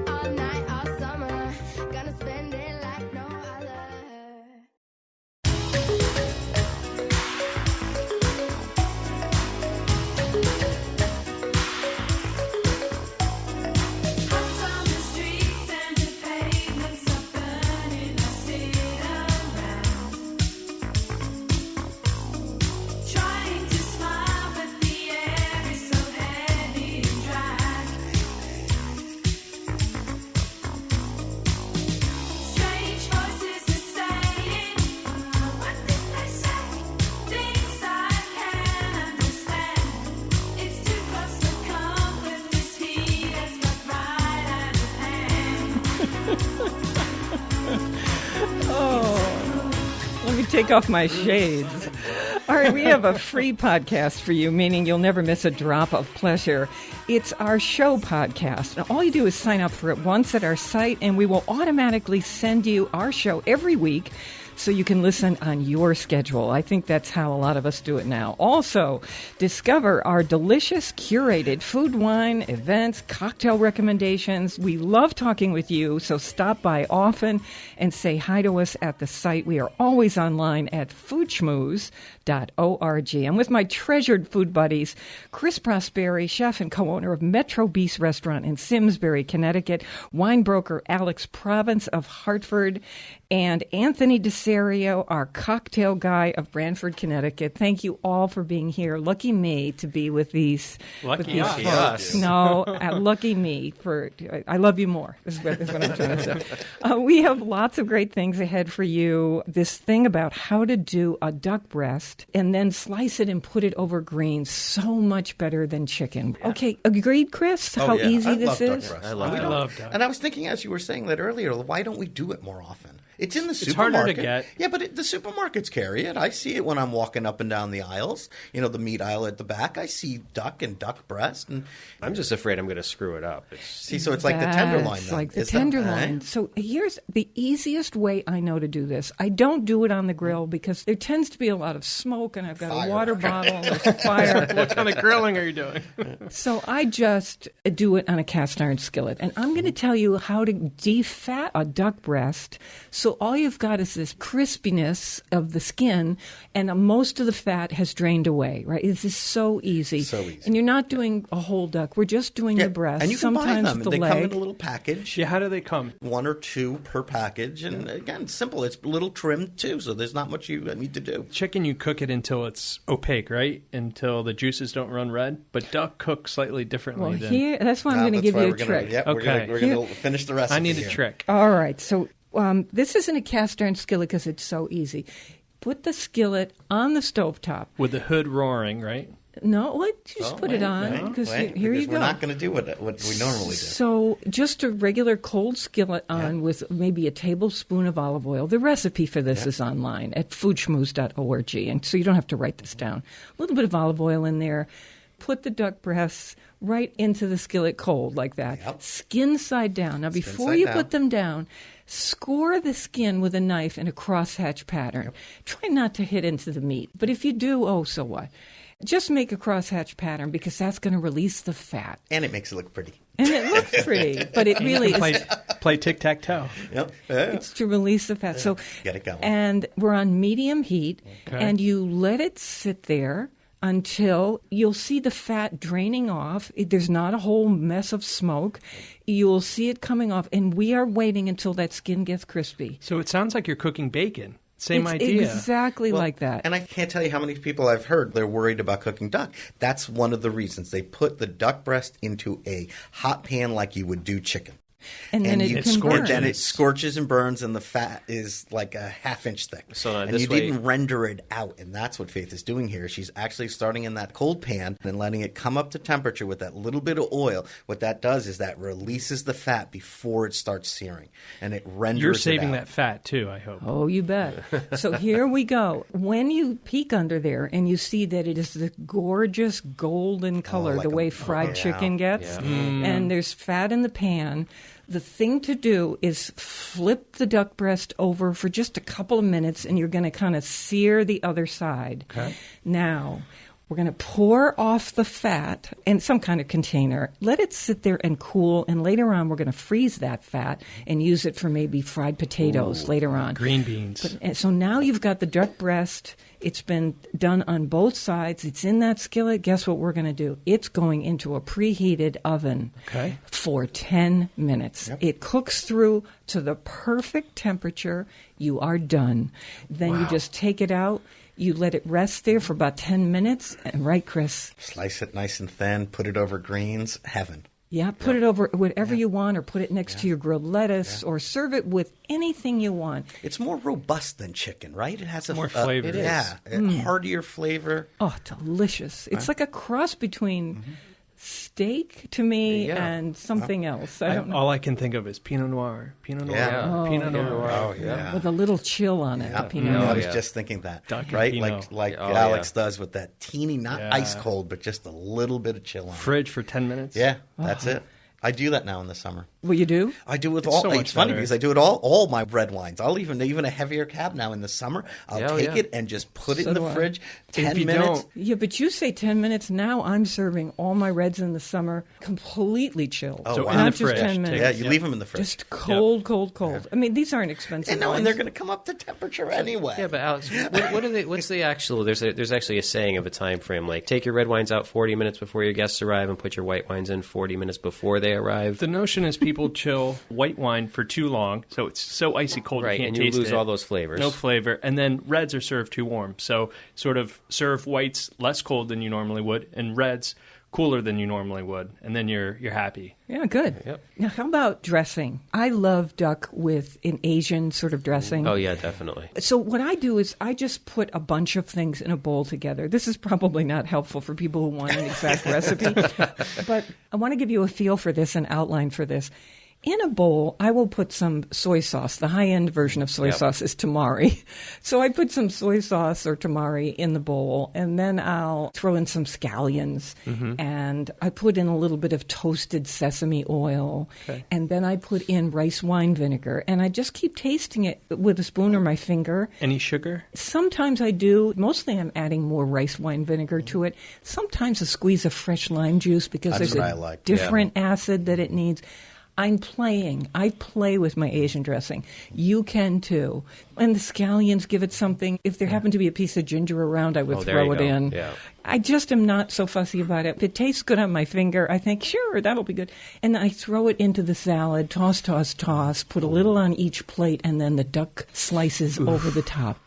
[SPEAKER 1] could take off my shades. All right, we have a free podcast for you, meaning you'll never miss a drop of pleasure. It's our show podcast. And all you do is sign up for it once at our site, and we will automatically send you our show every week so you can listen on your schedule. I think that's how a lot of us do it now. Also, discover our delicious curated food, wine, events, cocktail recommendations. We love talking with you, so stop by often and say hi to us at the site. We are always online at foodschmooze.org. I'm with my treasured food buddies, Chris Prosperi, chef and co-owner of Metro Beast Restaurant in Simsbury, Connecticut, wine broker Alex Province of Hartford, and Anthony DeSario, our cocktail guy of Branford, Connecticut. Thank you all for being here. Lucky me to be with these.
[SPEAKER 3] Lucky
[SPEAKER 1] folks. No, lucky me for. I love you more. Is what I'm trying to say. We have lots of great things ahead for you. This thing about how to do a duck breast and then slice it and put it over greens, so much better than chicken. Yeah. Okay, agreed, Chris? How easy this is?
[SPEAKER 2] I love duck.
[SPEAKER 4] And I was thinking as you were saying that earlier, why don't we do it more often? It's in the
[SPEAKER 3] It's
[SPEAKER 4] supermarket.
[SPEAKER 3] harder to get.
[SPEAKER 4] Yeah, but the supermarkets carry it. I see it when I'm walking up and down the aisles. You know, the meat aisle at the back. I see duck and duck breast. And
[SPEAKER 2] I'm just afraid I'm going to screw it up.
[SPEAKER 4] so it's like the tenderloin.
[SPEAKER 1] It's like the tenderloin. So here's the easiest way I know to do this. I don't do it on the grill because there tends to be a lot of smoke, and I've got a water bottle. There's a fire.
[SPEAKER 3] What kind of grilling are you doing?
[SPEAKER 1] So I just do it on a cast iron skillet. And I'm going to tell you how to defat a duck breast. So all you've got is this crispiness of the skin, and most of the fat has drained away, right? This is so easy.
[SPEAKER 4] So easy.
[SPEAKER 1] And you're not doing a whole duck. We're just doing the breast.
[SPEAKER 4] And you can
[SPEAKER 1] sometimes
[SPEAKER 4] buy them.
[SPEAKER 1] the
[SPEAKER 4] They
[SPEAKER 1] leg.
[SPEAKER 4] come in a little package.
[SPEAKER 3] Yeah, how do they come?
[SPEAKER 4] 1 or 2 per package. And again, simple. It's a little trimmed too, so there's not much you need to do.
[SPEAKER 3] Chicken, you cook it until it's opaque, right? Until the juices don't run red. But duck cooks slightly differently.
[SPEAKER 1] Well, that's why I'm going to give you a trick.
[SPEAKER 3] Okay.
[SPEAKER 4] We're going to finish the recipe.
[SPEAKER 3] I need a
[SPEAKER 4] here.
[SPEAKER 3] trick.
[SPEAKER 1] All right. So this isn't a cast iron skillet because it's so easy. Put the skillet on the stovetop.
[SPEAKER 3] With the hood roaring, right?
[SPEAKER 1] No, just put it on because here you go.
[SPEAKER 4] We're not going to do what we normally do.
[SPEAKER 1] So just a regular cold skillet on with maybe a tablespoon of olive oil. The recipe for this is online at foodschmooze.org, and so you don't have to write this down. A little bit of olive oil in there. Put the duck breasts right into the skillet cold like that.
[SPEAKER 4] Yep.
[SPEAKER 1] Skin side down. Now, before you put them down, score the skin with a knife in a crosshatch pattern. Yep. Try not to hit into the meat. But if you do, so what? Just make a crosshatch pattern because that's going to release the fat.
[SPEAKER 4] And it makes it look pretty.
[SPEAKER 1] And it looks pretty, but it really is.
[SPEAKER 3] Play tic-tac-toe.
[SPEAKER 4] Yep.
[SPEAKER 1] It's to release the fat. So
[SPEAKER 4] get it going.
[SPEAKER 1] And we're on medium heat, and you let it sit there until you'll see the fat draining off. There's not a whole mess of smoke. You'll see it coming off, and we are waiting until that skin gets crispy.
[SPEAKER 3] So it sounds like you're cooking bacon. Same
[SPEAKER 1] It's
[SPEAKER 3] idea.
[SPEAKER 1] Exactly like that.
[SPEAKER 4] And I can't tell you how many people I've heard they're worried about cooking duck. That's one of the reasons. They put the duck breast into a hot pan like you would do chicken.
[SPEAKER 1] And then it can burn.
[SPEAKER 4] And then it scorches and burns, and the fat is like a half-inch thick.
[SPEAKER 2] So
[SPEAKER 4] and you didn't render it out, and that's what Faith is doing here. She's actually starting in that cold pan and letting it come up to temperature with that little bit of oil. What that does is that releases the fat before it starts searing, and it renders
[SPEAKER 3] You're
[SPEAKER 4] it
[SPEAKER 3] saving
[SPEAKER 4] out.
[SPEAKER 3] that fat, too, I hope.
[SPEAKER 1] Oh, you bet. So here we go. When you peek under there and you see that it is the gorgeous golden color,
[SPEAKER 4] like
[SPEAKER 1] the way fried chicken gets, and there's fat in the pan, the thing to do is flip the duck breast over for just a couple of minutes, and you're going to kind of sear the other side.
[SPEAKER 3] Okay.
[SPEAKER 1] Now, we're going to pour off the fat in some kind of container. Let it sit there and cool, and later on we're going to freeze that fat and use it for maybe fried potatoes later on.
[SPEAKER 3] Green beans.
[SPEAKER 1] So now you've got the duck breast. It's been done on both sides. It's in that skillet. Guess what we're going to do? It's going into a preheated oven for 10 minutes. Yep. It cooks through to the perfect temperature. You are done. Then you just take it out. You let it rest there for about 10 minutes. And right, Chris?
[SPEAKER 4] Slice it nice and thin. Put it over greens. Heaven.
[SPEAKER 1] Yeah, put it over whatever you want, or put it next to your grilled lettuce, or serve it with anything you want.
[SPEAKER 4] It's more robust than chicken, right? It has
[SPEAKER 3] more flavor.
[SPEAKER 4] A heartier flavor.
[SPEAKER 1] Oh, delicious. It's like a cross between steak to me and something else. I don't know.
[SPEAKER 3] All I can think of is Pinot Noir. Pinot Noir.
[SPEAKER 4] Yeah.
[SPEAKER 3] Pinot Noir.
[SPEAKER 2] Oh, yeah.
[SPEAKER 1] With a little chill on it. the Pinot Noir.
[SPEAKER 4] I was just thinking that,
[SPEAKER 3] Duck and
[SPEAKER 4] right?
[SPEAKER 3] Pinot.
[SPEAKER 4] Like Alex does with that teeny, not ice cold, but just a little bit of chill on it.
[SPEAKER 3] Fridge for 10 minutes.
[SPEAKER 4] Yeah, that's it. I do that now in the summer.
[SPEAKER 1] Well, you do?
[SPEAKER 4] I do with
[SPEAKER 3] It's
[SPEAKER 4] all.
[SPEAKER 3] so
[SPEAKER 4] It's
[SPEAKER 3] much
[SPEAKER 4] funny
[SPEAKER 3] better.
[SPEAKER 4] because I do it all my red wines. I'll even a heavier cab now in the summer. I'll take it and just put it
[SPEAKER 1] So
[SPEAKER 4] in
[SPEAKER 1] do
[SPEAKER 4] the
[SPEAKER 1] I.
[SPEAKER 4] fridge.
[SPEAKER 3] If
[SPEAKER 4] 10
[SPEAKER 3] you
[SPEAKER 4] minutes.
[SPEAKER 3] don't-
[SPEAKER 1] Yeah, but you say 10 minutes. Now I'm serving all my reds in the summer completely chilled.
[SPEAKER 4] Oh,
[SPEAKER 3] So
[SPEAKER 4] wow.
[SPEAKER 3] in the
[SPEAKER 1] Not just
[SPEAKER 3] fridge.
[SPEAKER 1] 10 minutes.
[SPEAKER 4] Yeah, you leave them in the fridge.
[SPEAKER 1] Just cold, cold. I mean, these aren't expensive
[SPEAKER 4] and
[SPEAKER 1] wines.
[SPEAKER 4] they're going to come up to temperature anyway.
[SPEAKER 2] Yeah, but Alex, what are they? What's the actual? There's actually a saying of a time frame, like take your red wines out 40 minutes before your guests arrive, and put your white wines in 40 minutes before they arrive.
[SPEAKER 3] The notion is people chill white wine for too long, so it's so icy cold
[SPEAKER 2] Right,
[SPEAKER 3] you can't
[SPEAKER 2] and you
[SPEAKER 3] taste
[SPEAKER 2] lose
[SPEAKER 3] it.
[SPEAKER 2] all those flavors.
[SPEAKER 3] No flavor. And then reds are served too warm. So sort of serve whites less cold than you normally would, and reds cooler than you normally would, and then you're happy.
[SPEAKER 1] Yeah, good.
[SPEAKER 2] Yep.
[SPEAKER 1] Now, how about dressing? I love duck with an Asian sort of dressing.
[SPEAKER 2] Oh yeah, definitely.
[SPEAKER 1] So what I do is I just put a bunch of things in a bowl together. This is probably not helpful for people who want an exact recipe, but I want to give you a feel for this, an outline for this. In a bowl, I will put some soy sauce. The high-end version of soy sauce is tamari. So I put some soy sauce or tamari in the bowl, and then I'll throw in some scallions, and I put in a little bit of toasted sesame oil, and then I put in rice wine vinegar, and I just keep tasting it with a spoon or my finger.
[SPEAKER 3] Any sugar?
[SPEAKER 1] Sometimes I do. Mostly I'm adding more rice wine vinegar to it. Sometimes a squeeze of fresh lime juice because
[SPEAKER 4] That's
[SPEAKER 1] there's
[SPEAKER 4] what
[SPEAKER 1] a
[SPEAKER 4] I like.
[SPEAKER 1] different acid that it needs. I'm playing. I play with my Asian dressing. You can too. And the scallions give it something. If there happened to be a piece of ginger around, I would
[SPEAKER 2] there
[SPEAKER 1] throw
[SPEAKER 2] you
[SPEAKER 1] it
[SPEAKER 2] go.
[SPEAKER 1] in.
[SPEAKER 2] Yeah.
[SPEAKER 1] I just am not so fussy about it. If it tastes good on my finger, I think, sure, that'll be good. And I throw it into the salad, toss, put a little on each plate, and then the duck slices over the top.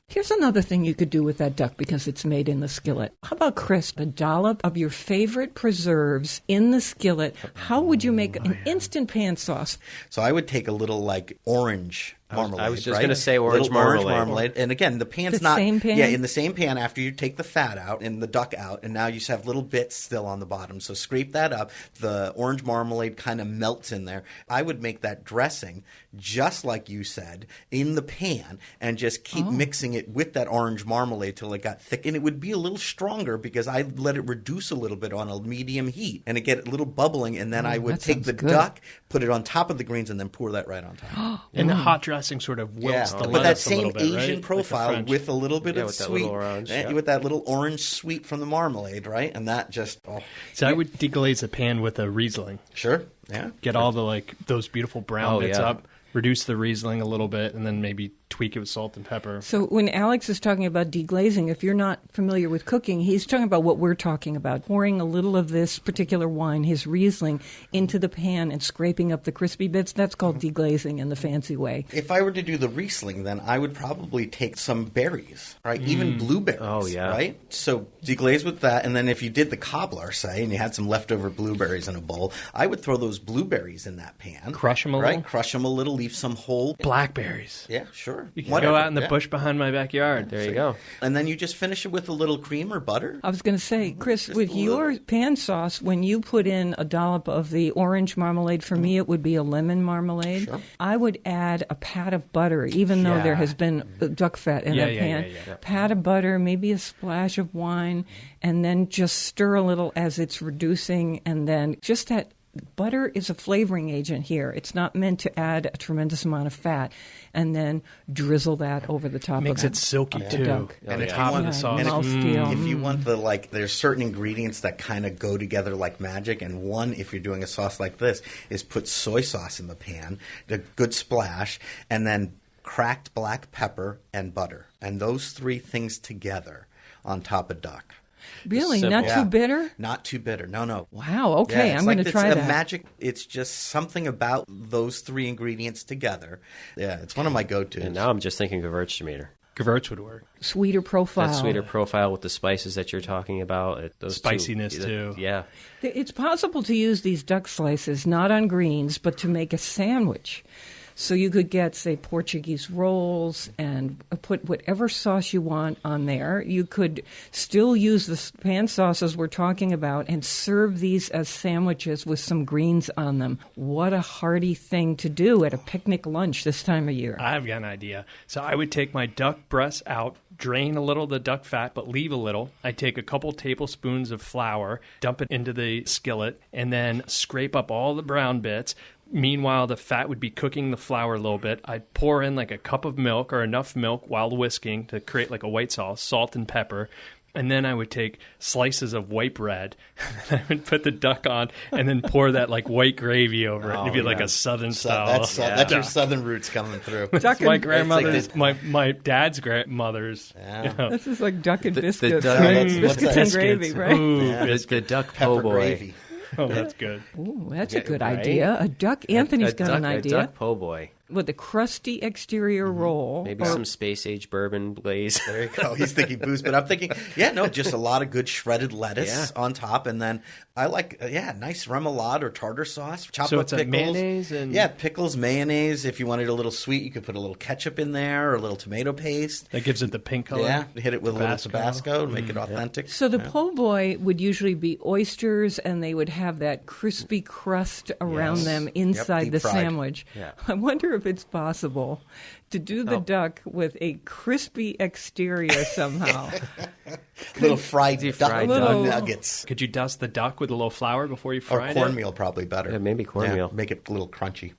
[SPEAKER 1] Here's another thing you could do with that duck because it's made in the skillet. How about crisp? A dollop of your favorite preserves in the skillet. How would you make an instant pan sauce?
[SPEAKER 4] So I would take a little like orange marmalade.
[SPEAKER 2] I was just
[SPEAKER 4] right?
[SPEAKER 2] going to say orange
[SPEAKER 4] Little orange
[SPEAKER 2] marmalade.
[SPEAKER 4] marmalade. And again, the pan's
[SPEAKER 1] The
[SPEAKER 4] not
[SPEAKER 1] same pan?
[SPEAKER 4] Yeah, in the same pan after you take the fat out and the duck out, and now you just have little bits still on the bottom. So scrape that up. The orange marmalade kind of melts in there. I would make that dressing just like you said in the pan and just keep mixing it with that orange marmalade till it got thick. And it would be a little stronger because I let it reduce a little bit on a medium heat and it get a little bubbling. And then I would
[SPEAKER 1] that
[SPEAKER 4] take
[SPEAKER 1] sounds
[SPEAKER 4] the
[SPEAKER 1] good.
[SPEAKER 4] duck, put it on top of the greens, and then pour that right on top.
[SPEAKER 3] And the hot dressing sort of wilts the
[SPEAKER 4] but that
[SPEAKER 3] lettuce a
[SPEAKER 4] same
[SPEAKER 3] little bit, right?
[SPEAKER 4] Asian
[SPEAKER 3] Like the
[SPEAKER 4] profile
[SPEAKER 3] French.
[SPEAKER 4] with a little bit of
[SPEAKER 2] with that
[SPEAKER 4] sweet,
[SPEAKER 2] little orange,
[SPEAKER 4] with that little orange sweet from the marmalade, right? And that just
[SPEAKER 3] So I would deglaze a pan with a Riesling.
[SPEAKER 4] sure, yeah.
[SPEAKER 3] Get all the those beautiful brown bits
[SPEAKER 2] yeah.
[SPEAKER 3] up. Reduce the Riesling a little bit, and then maybe tweak it with salt and pepper.
[SPEAKER 1] So when Alex is talking about deglazing, if you're not familiar with cooking, he's talking about what we're talking about, pouring a little of this particular wine, his Riesling, into the pan and scraping up the crispy bits. That's called deglazing in the fancy way.
[SPEAKER 4] If I were to do the Riesling, then I would probably take some berries, right? Even blueberries,
[SPEAKER 2] Oh, yeah.
[SPEAKER 4] right? So deglaze with that, and then if you did the cobbler, say, and you had some leftover blueberries in a bowl, I would throw those blueberries in that pan.
[SPEAKER 3] Crush 'em a
[SPEAKER 4] right?
[SPEAKER 3] little?
[SPEAKER 4] Crush them a little, leave some whole.
[SPEAKER 3] Blackberries.
[SPEAKER 4] Yeah, sure.
[SPEAKER 3] You can
[SPEAKER 4] Whatever,
[SPEAKER 3] go out in the
[SPEAKER 4] yeah.
[SPEAKER 3] bush behind my backyard.
[SPEAKER 2] There you go.
[SPEAKER 4] And then you just finish it with a little cream or butter.
[SPEAKER 1] I was going to say, Chris,
[SPEAKER 4] Just
[SPEAKER 1] with
[SPEAKER 4] a
[SPEAKER 1] your
[SPEAKER 4] little.
[SPEAKER 1] pan sauce, when you put in a dollop of the orange marmalade, for me it would be a lemon marmalade.
[SPEAKER 4] Sure.
[SPEAKER 1] I would add a pat of butter, even though there
[SPEAKER 3] Yeah.
[SPEAKER 1] has been duck fat in that pan.
[SPEAKER 3] Yeah.
[SPEAKER 1] Pat of butter, maybe a splash of wine, and then just stir a little as it's reducing, and then just that. Butter is a flavoring agent here. It's not meant to add a tremendous amount of fat, and then drizzle that over the top
[SPEAKER 3] Makes
[SPEAKER 1] of
[SPEAKER 3] it silky,
[SPEAKER 1] the
[SPEAKER 3] too.
[SPEAKER 1] duck.
[SPEAKER 4] And if you
[SPEAKER 3] Top
[SPEAKER 4] want,
[SPEAKER 3] of the sauce.
[SPEAKER 4] and
[SPEAKER 1] Mouthfeel.
[SPEAKER 4] if you want the there's certain ingredients that kind of go together like magic. And one, if you're doing a sauce like this, is put soy sauce in the pan, a good splash, and then cracked black pepper and butter, and those three things together on top of duck.
[SPEAKER 1] Really?
[SPEAKER 2] Simple.
[SPEAKER 1] Not
[SPEAKER 4] Yeah.
[SPEAKER 1] too bitter?
[SPEAKER 4] Not too bitter. No.
[SPEAKER 1] Wow, okay,
[SPEAKER 4] Yeah, it's
[SPEAKER 1] I'm going to
[SPEAKER 4] it's
[SPEAKER 1] try
[SPEAKER 4] a
[SPEAKER 1] that.
[SPEAKER 4] magic. It's just something about those three ingredients together. Yeah, it's one of my go-tos.
[SPEAKER 2] And now I'm just thinking Gewürztraminer.
[SPEAKER 3] Gewürz would work.
[SPEAKER 1] Sweeter profile.
[SPEAKER 2] That sweeter profile with the spices that you're talking about. Those
[SPEAKER 3] Spiciness,
[SPEAKER 2] two,
[SPEAKER 3] too.
[SPEAKER 2] Yeah.
[SPEAKER 1] It's possible to use these duck slices not on greens, but to make a sandwich. So you could get, say, Portuguese rolls and put whatever sauce you want on there. You could still use the pan sauces we're talking about and serve these as sandwiches with some greens on them. What a hearty thing to do at a picnic lunch this time of year.
[SPEAKER 3] I've got an idea. So I would take my duck breast out, drain a little of the duck fat, but leave a little. I take a couple tablespoons of flour, dump it into the skillet, and then scrape up all the brown bits. Meanwhile, the fat would be cooking the flour a little bit. I'd pour in like a cup of milk or enough milk while whisking to create like a white sauce, salt and pepper. And then I would take slices of white bread, and I would put the duck on, and then pour that like white gravy over it. It'd be like a southern style.
[SPEAKER 4] That's your southern roots coming through.
[SPEAKER 3] My grandmother's, my dad's grandmother's.
[SPEAKER 4] Yeah.
[SPEAKER 3] You know.
[SPEAKER 1] This is like duck and biscuits.
[SPEAKER 2] duck-
[SPEAKER 1] right?
[SPEAKER 2] that's-
[SPEAKER 1] Biscuits and gravy, right?
[SPEAKER 3] Ooh,
[SPEAKER 2] The duck
[SPEAKER 4] Pepper
[SPEAKER 2] po' boy.
[SPEAKER 4] gravy.
[SPEAKER 3] oh, that's good.
[SPEAKER 1] Ooh, that's a
[SPEAKER 2] Yeah,
[SPEAKER 1] good
[SPEAKER 2] right?
[SPEAKER 1] idea. A duck. Anthony's got an
[SPEAKER 2] A
[SPEAKER 1] idea.
[SPEAKER 2] duck po' boy.
[SPEAKER 1] With a crusty exterior roll.
[SPEAKER 2] Maybe
[SPEAKER 1] or-
[SPEAKER 2] some space age bourbon glaze.
[SPEAKER 4] There you go. He's thinking booze, but I'm thinking, just a lot of good shredded lettuce on top, and then I like, nice remoulade or tartar sauce. Chop
[SPEAKER 3] So
[SPEAKER 4] up
[SPEAKER 3] it's a
[SPEAKER 4] pickles.
[SPEAKER 3] mayonnaise and-
[SPEAKER 4] pickles, mayonnaise. If you wanted a little sweet, you could put a little ketchup in there or a little tomato paste.
[SPEAKER 3] That gives it the pink color.
[SPEAKER 4] Yeah, hit it with a little
[SPEAKER 3] Tabasco.
[SPEAKER 4] Tabasco to make it authentic.
[SPEAKER 1] So the po' boy would usually be oysters, and they would have that crispy crust around
[SPEAKER 4] Yes.
[SPEAKER 1] them inside
[SPEAKER 4] deep
[SPEAKER 1] the
[SPEAKER 4] fried.
[SPEAKER 1] sandwich.
[SPEAKER 2] Yeah.
[SPEAKER 1] I wonder if it's possible to do the duck with a crispy exterior somehow.
[SPEAKER 4] Little fried
[SPEAKER 2] Deep
[SPEAKER 4] duck
[SPEAKER 2] fried
[SPEAKER 1] duck.
[SPEAKER 4] nuggets.
[SPEAKER 3] Could you dust the duck with a little flour before you
[SPEAKER 4] Or
[SPEAKER 3] fry it?
[SPEAKER 4] cornmeal, probably better.
[SPEAKER 2] Yeah, maybe cornmeal.
[SPEAKER 4] Yeah, make it a little crunchy.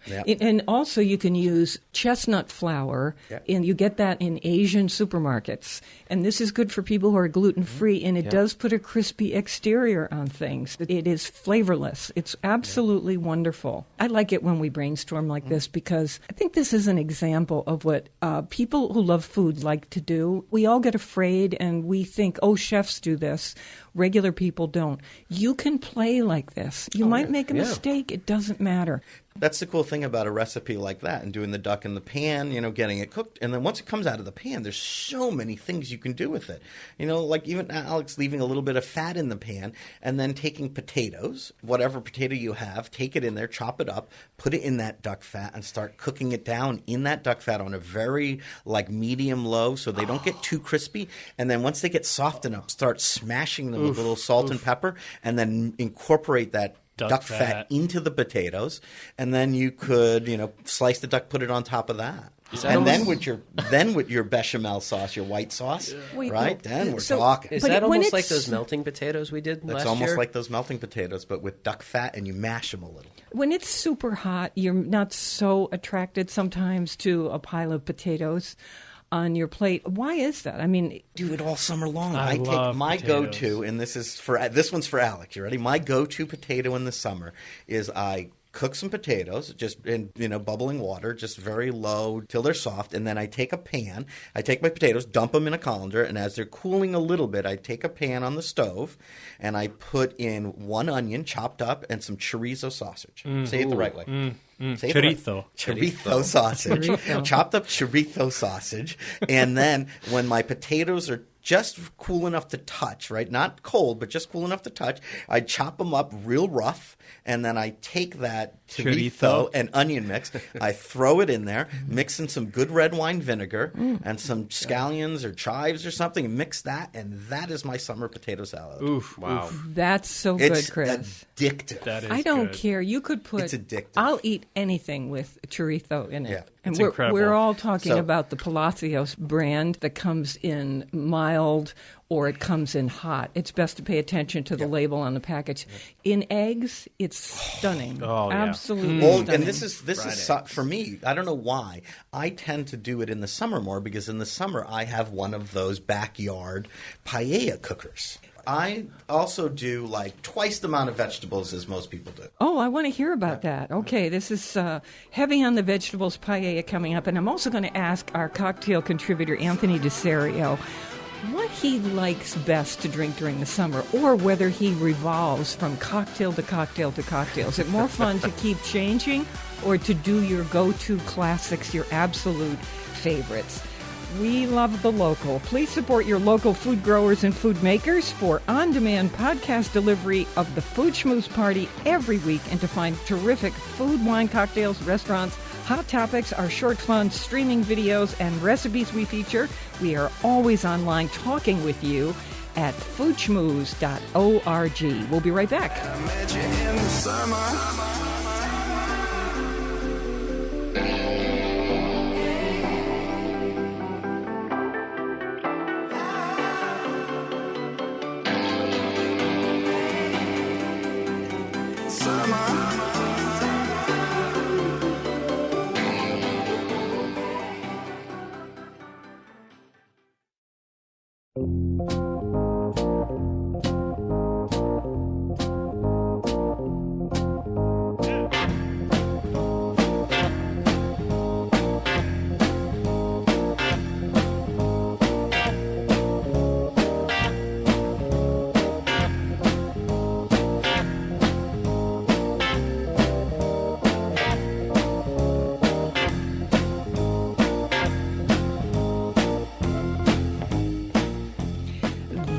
[SPEAKER 4] Yeah.
[SPEAKER 1] And also you can use chestnut flour, and you get that in Asian supermarkets. And this is good for people who are gluten-free, and it does put a crispy exterior on things. It is flavorless. It's absolutely wonderful. I like it when we brainstorm like this because I think this is an example of what people who love food like to do. We all get afraid, and we think, oh, chefs do this. Regular people don't. You can play like this. You might make a mistake. It doesn't matter.
[SPEAKER 4] That's the cool thing about a recipe like that and doing the duck in the pan, getting it cooked. And then once it comes out of the pan, there's so many things you can do with it. Like even Alex leaving a little bit of fat in the pan and then taking potatoes, whatever potato you have, take it in there, chop it up, put it in that duck fat and start cooking it down in that duck fat on a very medium low so they don't get too crispy. And then once they get soft enough, start smashing them with a little salt and pepper and then incorporate that duck fat into the potatoes, and then you could, slice the duck, put it on top of that. And then with your bechamel sauce, your white sauce, right? Then we're talking.
[SPEAKER 2] Is
[SPEAKER 1] But
[SPEAKER 2] that
[SPEAKER 1] when
[SPEAKER 2] almost like
[SPEAKER 1] it's-
[SPEAKER 2] those melting potatoes we did last year?
[SPEAKER 4] It's almost like those melting potatoes, but with duck fat, and you mash them a little.
[SPEAKER 1] When it's super hot, you're not so attracted sometimes to a pile of potatoes on your plate. Why is that? I mean,
[SPEAKER 4] Do it all summer long.
[SPEAKER 3] I
[SPEAKER 4] take
[SPEAKER 3] love
[SPEAKER 4] my
[SPEAKER 3] potatoes.
[SPEAKER 4] go-to, and this one's for Alex. You ready? My go-to potato in the summer is I cook some potatoes just in bubbling water, just very low till they're soft, and then I take a pan. I take my potatoes, dump them in a colander, and as they're cooling a little bit, I take a pan on the stove and I put in one onion chopped up and some chorizo sausage. Say it the right way. Say it the right-
[SPEAKER 3] Chorizo.
[SPEAKER 4] Chorizo sausage. Chopped up chorizo sausage. And then when my potatoes are just cool enough to touch, right? Not cold, but just cool enough to touch, I chop them up real rough, and then I take that chorizo
[SPEAKER 3] Chorizo.
[SPEAKER 4] and onion mix, I throw it in there, mix in some good red wine vinegar and some scallions or chives or something, and mix that, and that is my summer potato salad.
[SPEAKER 3] Oof.
[SPEAKER 2] Wow.
[SPEAKER 1] that's so
[SPEAKER 4] It's
[SPEAKER 1] good, Chris.
[SPEAKER 4] addictive.
[SPEAKER 3] That is
[SPEAKER 1] I don't
[SPEAKER 3] good.
[SPEAKER 1] care. You could put.
[SPEAKER 4] It's addictive.
[SPEAKER 1] I'll eat anything with chorizo in it.
[SPEAKER 4] Yeah.
[SPEAKER 1] And
[SPEAKER 3] It's incredible.
[SPEAKER 1] we're all talking
[SPEAKER 4] So-
[SPEAKER 1] about the Palacios brand that comes in mild or it comes in hot. It's best to pay attention to the label on the package. In eggs, it's stunning.
[SPEAKER 3] Oh, yeah.
[SPEAKER 1] Absolutely
[SPEAKER 4] Well,
[SPEAKER 1] stunning.
[SPEAKER 4] and this is for me. I don't know why. I tend to do it in the summer more because in the summer I have one of those backyard paella cookers. I also do like twice the amount of vegetables as most people do.
[SPEAKER 1] Oh, I want to hear about that. Okay, this is heavy on the vegetables paella coming up. And I'm also going to ask our cocktail contributor, Anthony DeSario, what he likes best to drink during the summer, or whether he revolves from cocktail to cocktail to cocktail. Is it more fun to keep changing or to do your go-to classics, your absolute favorites? We love the local. Please support your local food growers and food makers for on-demand podcast delivery of the Food Schmooze Party every week, and to find terrific food, wine, cocktails, restaurants, Hot Topics are short, fun streaming videos and recipes we feature. We are always online talking with you at foodschmooze.org. We'll be right back.
[SPEAKER 6] I met you in the summer.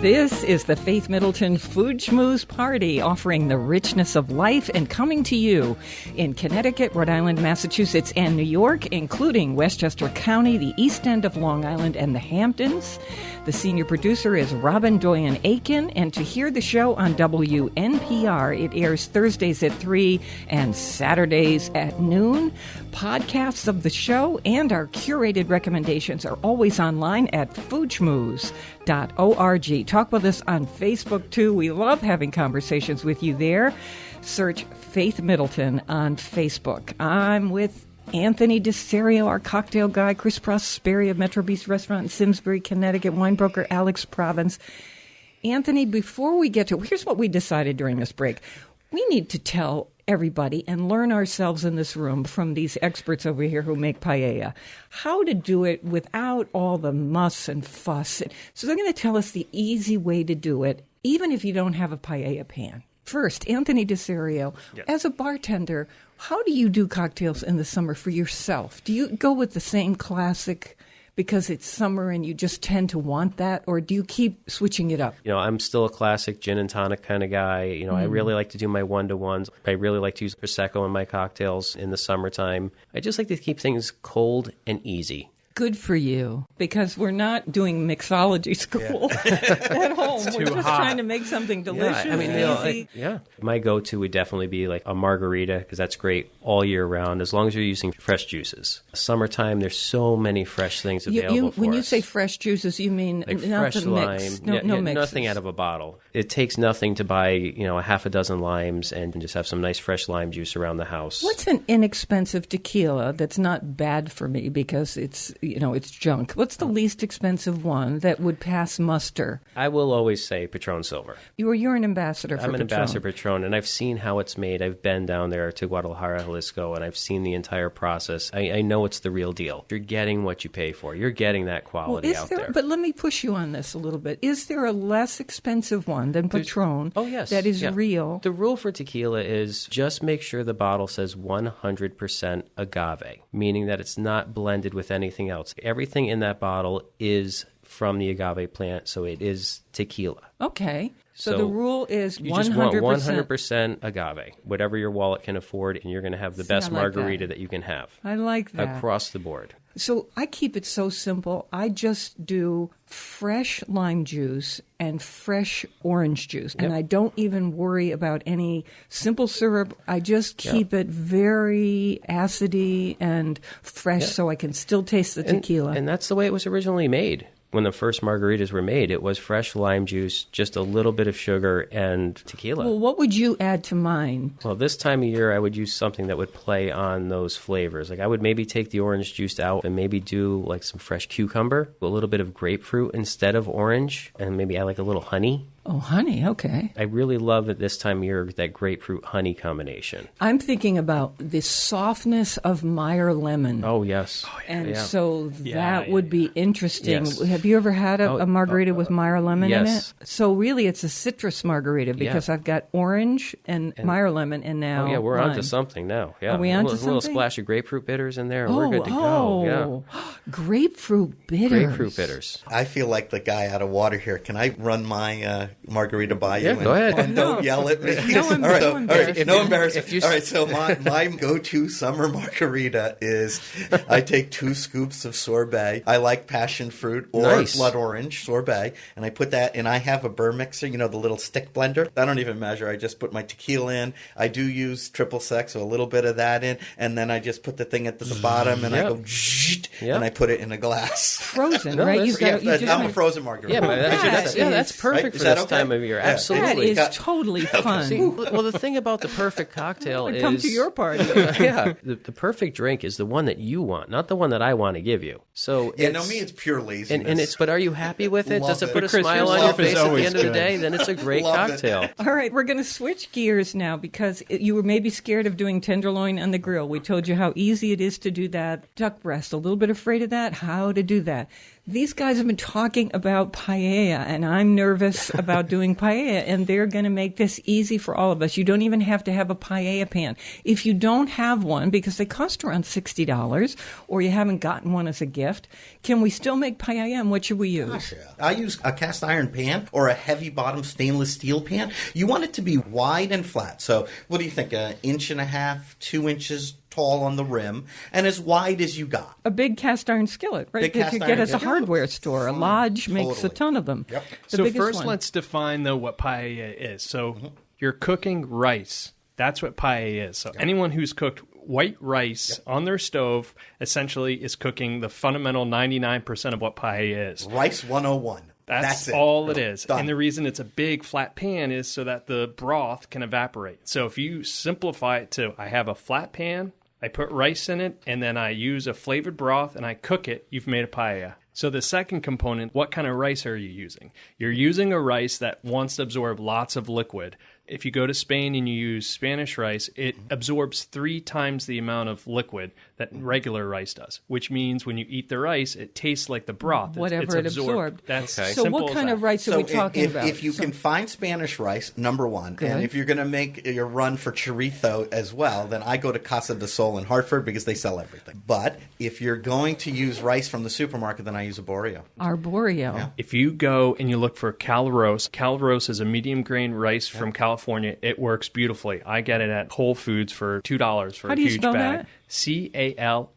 [SPEAKER 1] This is the Faith Middleton Food Schmooze Party, offering the richness of life and coming to you in Connecticut, Rhode Island, Massachusetts, and New York, including Westchester County, the East End of Long Island, and the Hamptons. The senior producer is Robin Doyen-Aiken, and to hear the show on WNPR, it airs Thursdays at 3 and Saturdays at noon. Podcasts of the show and our curated recommendations are always online at foodschmooze.org. Talk with us on Facebook, too. We love having conversations with you there. Search Faith Middleton on Facebook. I'm with Anthony DeSerio, our cocktail guy, Chris Prosperi of Metro Beast Restaurant in Simsbury, Connecticut, wine broker Alex Province. Anthony, before we get to, here's what we decided during this break. We need to tell everybody and learn ourselves in this room from these experts over here who make paella how to do it without all the muss and fuss. So they're going to tell us the easy way to do it, even if you don't have a paella pan. First, Anthony DeSerio,
[SPEAKER 2] Yes.
[SPEAKER 1] As a bartender, how do you do cocktails in the summer for yourself? Do you go with the same classic because it's summer and you just tend to want that, or do you keep switching it up?
[SPEAKER 2] You know, I'm still a classic gin and tonic kind of guy. You know, I really like to do my one-to-ones. I really like to use Prosecco in my cocktails in the summertime. I just like to keep things cold and easy.
[SPEAKER 1] Good for you, because we're not doing mixology school at home. We're just trying to make something delicious.
[SPEAKER 2] I mean,
[SPEAKER 1] easy.
[SPEAKER 2] my go-to would definitely be like a margarita, because that's great all year round, as long as you're using fresh juices. Summertime, there's so many fresh things available for
[SPEAKER 1] When you
[SPEAKER 2] us.
[SPEAKER 1] say fresh juices, you mean
[SPEAKER 2] Like
[SPEAKER 1] not
[SPEAKER 2] fresh
[SPEAKER 1] the mix.
[SPEAKER 2] lime,
[SPEAKER 1] No mix.
[SPEAKER 2] nothing out of a bottle. It takes nothing to buy, you know, a half a dozen limes and just have some nice fresh lime juice around the house.
[SPEAKER 1] What's an inexpensive tequila that's not bad for me because it's, it's junk? What's the least expensive one that would pass muster?
[SPEAKER 2] I will always say Patron Silver.
[SPEAKER 1] You're an ambassador for
[SPEAKER 2] I'm an
[SPEAKER 1] Patron.
[SPEAKER 2] ambassador Patron, and I've seen how it's made. I've been down there to Guadalajara, Jalisco, and I've seen the entire process. I know it's the real deal. You're getting what you pay for. You're getting that quality out there.
[SPEAKER 1] But let me push you on this a little bit. Is there a less expensive one than Patron that is real?
[SPEAKER 2] The rule for tequila is just make sure the bottle says 100% agave, meaning that it's not blended with anything else. Everything in that bottle is from the agave plant, so it is tequila.
[SPEAKER 1] Okay. So the rule is 100%.
[SPEAKER 2] You just want 100% agave, whatever your wallet can afford, and you're going to have the best margarita that you can have.
[SPEAKER 1] I like that.
[SPEAKER 2] Across the board.
[SPEAKER 1] So I keep it so simple. I just do fresh lime juice and fresh orange juice. And I don't even worry about any simple syrup. I just keep it very acidy and fresh so I can still taste the tequila.
[SPEAKER 2] And that's the way it was originally made. When the first margaritas were made, it was fresh lime juice, just a little bit of sugar, and tequila.
[SPEAKER 1] Well, what would you add to mine?
[SPEAKER 2] Well, this time of year, I would use something that would play on those flavors. Like I would maybe take the orange juice out and maybe do like some fresh cucumber, a little bit of grapefruit instead of orange, and maybe add like a little honey.
[SPEAKER 1] Oh, honey, okay.
[SPEAKER 2] I really love at this time of year that grapefruit honey combination.
[SPEAKER 1] I'm thinking about the softness of Meyer lemon.
[SPEAKER 2] Oh, yes.
[SPEAKER 1] And so that would be interesting.
[SPEAKER 2] Yes.
[SPEAKER 1] Have you ever had a margarita with Meyer lemon in
[SPEAKER 2] yes.
[SPEAKER 1] it? So really it's a citrus margarita because I've got orange and Meyer lemon and now
[SPEAKER 2] we're
[SPEAKER 1] lime.
[SPEAKER 2] onto something now. Yeah.
[SPEAKER 1] Are we onto
[SPEAKER 2] A little
[SPEAKER 1] something?
[SPEAKER 2] splash of grapefruit bitters in there, and we're good to go. Yeah.
[SPEAKER 1] Grapefruit bitters.
[SPEAKER 2] Grapefruit bitters.
[SPEAKER 4] I feel like the guy out of water here. Can I run my margarita by you?
[SPEAKER 2] Yeah, go ahead.
[SPEAKER 4] And don't yell at me.
[SPEAKER 1] No
[SPEAKER 4] All right,
[SPEAKER 1] embarrassment.
[SPEAKER 4] no embarrassment. All right, so my go-to summer margarita is I take 2 scoops of sorbet. I like passion fruit or blood orange sorbet, and I put that, and I have a burr mixer, the little stick blender. I don't even measure. I just put my tequila in. I do use triple sec, so a little bit of that in, and then I just put the thing at the bottom, and I go, and I put it in a glass.
[SPEAKER 1] Frozen, right?
[SPEAKER 4] I'm a frozen margarita.
[SPEAKER 2] Yeah, but that's perfect
[SPEAKER 4] right?
[SPEAKER 2] for
[SPEAKER 4] Is that
[SPEAKER 2] this
[SPEAKER 4] okay?
[SPEAKER 2] time of year.
[SPEAKER 4] Yeah.
[SPEAKER 2] Absolutely.
[SPEAKER 1] That is totally fun.
[SPEAKER 2] See, well, the thing about the perfect cocktail is...
[SPEAKER 1] Come to your party.
[SPEAKER 2] Yeah. The perfect drink is the one that you want, not the one that I want to give you. So
[SPEAKER 4] it's pure laziness.
[SPEAKER 2] But are you happy with it?
[SPEAKER 4] Love
[SPEAKER 2] Does it
[SPEAKER 4] it.
[SPEAKER 2] put a
[SPEAKER 3] Chris,
[SPEAKER 2] smile
[SPEAKER 3] your
[SPEAKER 2] on your
[SPEAKER 3] love is
[SPEAKER 2] face at the
[SPEAKER 3] always
[SPEAKER 2] end of the
[SPEAKER 3] good.
[SPEAKER 2] day? Then it's a great
[SPEAKER 4] Love it.
[SPEAKER 2] cocktail.
[SPEAKER 1] All right, we're going to switch gears now because you were maybe scared of doing tenderloin on the grill. We told you how easy it is to do that. Duck breast, a little bit afraid of that. How to do that. These guys have been talking about paella, and I'm nervous about doing paella, and they're going to make this easy for all of us. You don't even have to have a paella pan. If you don't have one, because they cost around $60, or you haven't gotten one as a gift, can we still make paella, and what should we use?
[SPEAKER 4] Gosh, yeah. I use a cast iron pan or a heavy bottom stainless steel pan. You want it to be wide and flat. So what do you think, 1.5 inches, 2 inches tall on the rim, and as wide as you got.
[SPEAKER 1] A big cast iron skillet, right?
[SPEAKER 4] Big
[SPEAKER 1] That you
[SPEAKER 4] cast
[SPEAKER 1] could get
[SPEAKER 4] iron
[SPEAKER 1] at a
[SPEAKER 4] skillet.
[SPEAKER 1] hardware store. A Lodge makes a
[SPEAKER 4] Totally.
[SPEAKER 1] ton of them.
[SPEAKER 4] Yep.
[SPEAKER 1] The
[SPEAKER 3] So
[SPEAKER 1] biggest
[SPEAKER 3] first,
[SPEAKER 1] one.
[SPEAKER 3] let's define, though, what paella is. So you're cooking rice. That's what paella is. So anyone who's cooked white rice on their stove essentially is cooking the fundamental 99% of what paella is.
[SPEAKER 4] Rice 101.
[SPEAKER 3] That's
[SPEAKER 4] it.
[SPEAKER 3] all it is.
[SPEAKER 4] Done.
[SPEAKER 3] And the reason it's a big flat pan is so that the broth can evaporate. So if you simplify it to, I have a flat pan, I put rice in it, and then I use a flavored broth and I cook it, you've made a paella. So the second component, what kind of rice are you using? You're using a rice that wants to absorb lots of liquid. If you go to Spain and you use Spanish rice, it absorbs 3 times the amount of liquid that regular rice does, which means when you eat the rice, it tastes like the broth.
[SPEAKER 1] Whatever it absorbed.
[SPEAKER 3] That's
[SPEAKER 1] So
[SPEAKER 3] simple
[SPEAKER 1] what
[SPEAKER 3] as
[SPEAKER 1] kind
[SPEAKER 3] that.
[SPEAKER 1] of rice are we talking about?
[SPEAKER 4] If you can find Spanish rice, number one,
[SPEAKER 1] Good.
[SPEAKER 4] and if you're going to make your run for chorizo as well, then I go to Casa de Sol in Hartford because they sell everything. But if you're going to use rice from the supermarket, then I use Arborio.
[SPEAKER 1] Arborio.
[SPEAKER 3] If you go and you look for Calrose is a medium grain rice from California. It works beautifully. I get it at Whole Foods for $2 for
[SPEAKER 1] How
[SPEAKER 3] a
[SPEAKER 1] do you
[SPEAKER 3] huge
[SPEAKER 1] spell
[SPEAKER 3] bag.
[SPEAKER 1] that?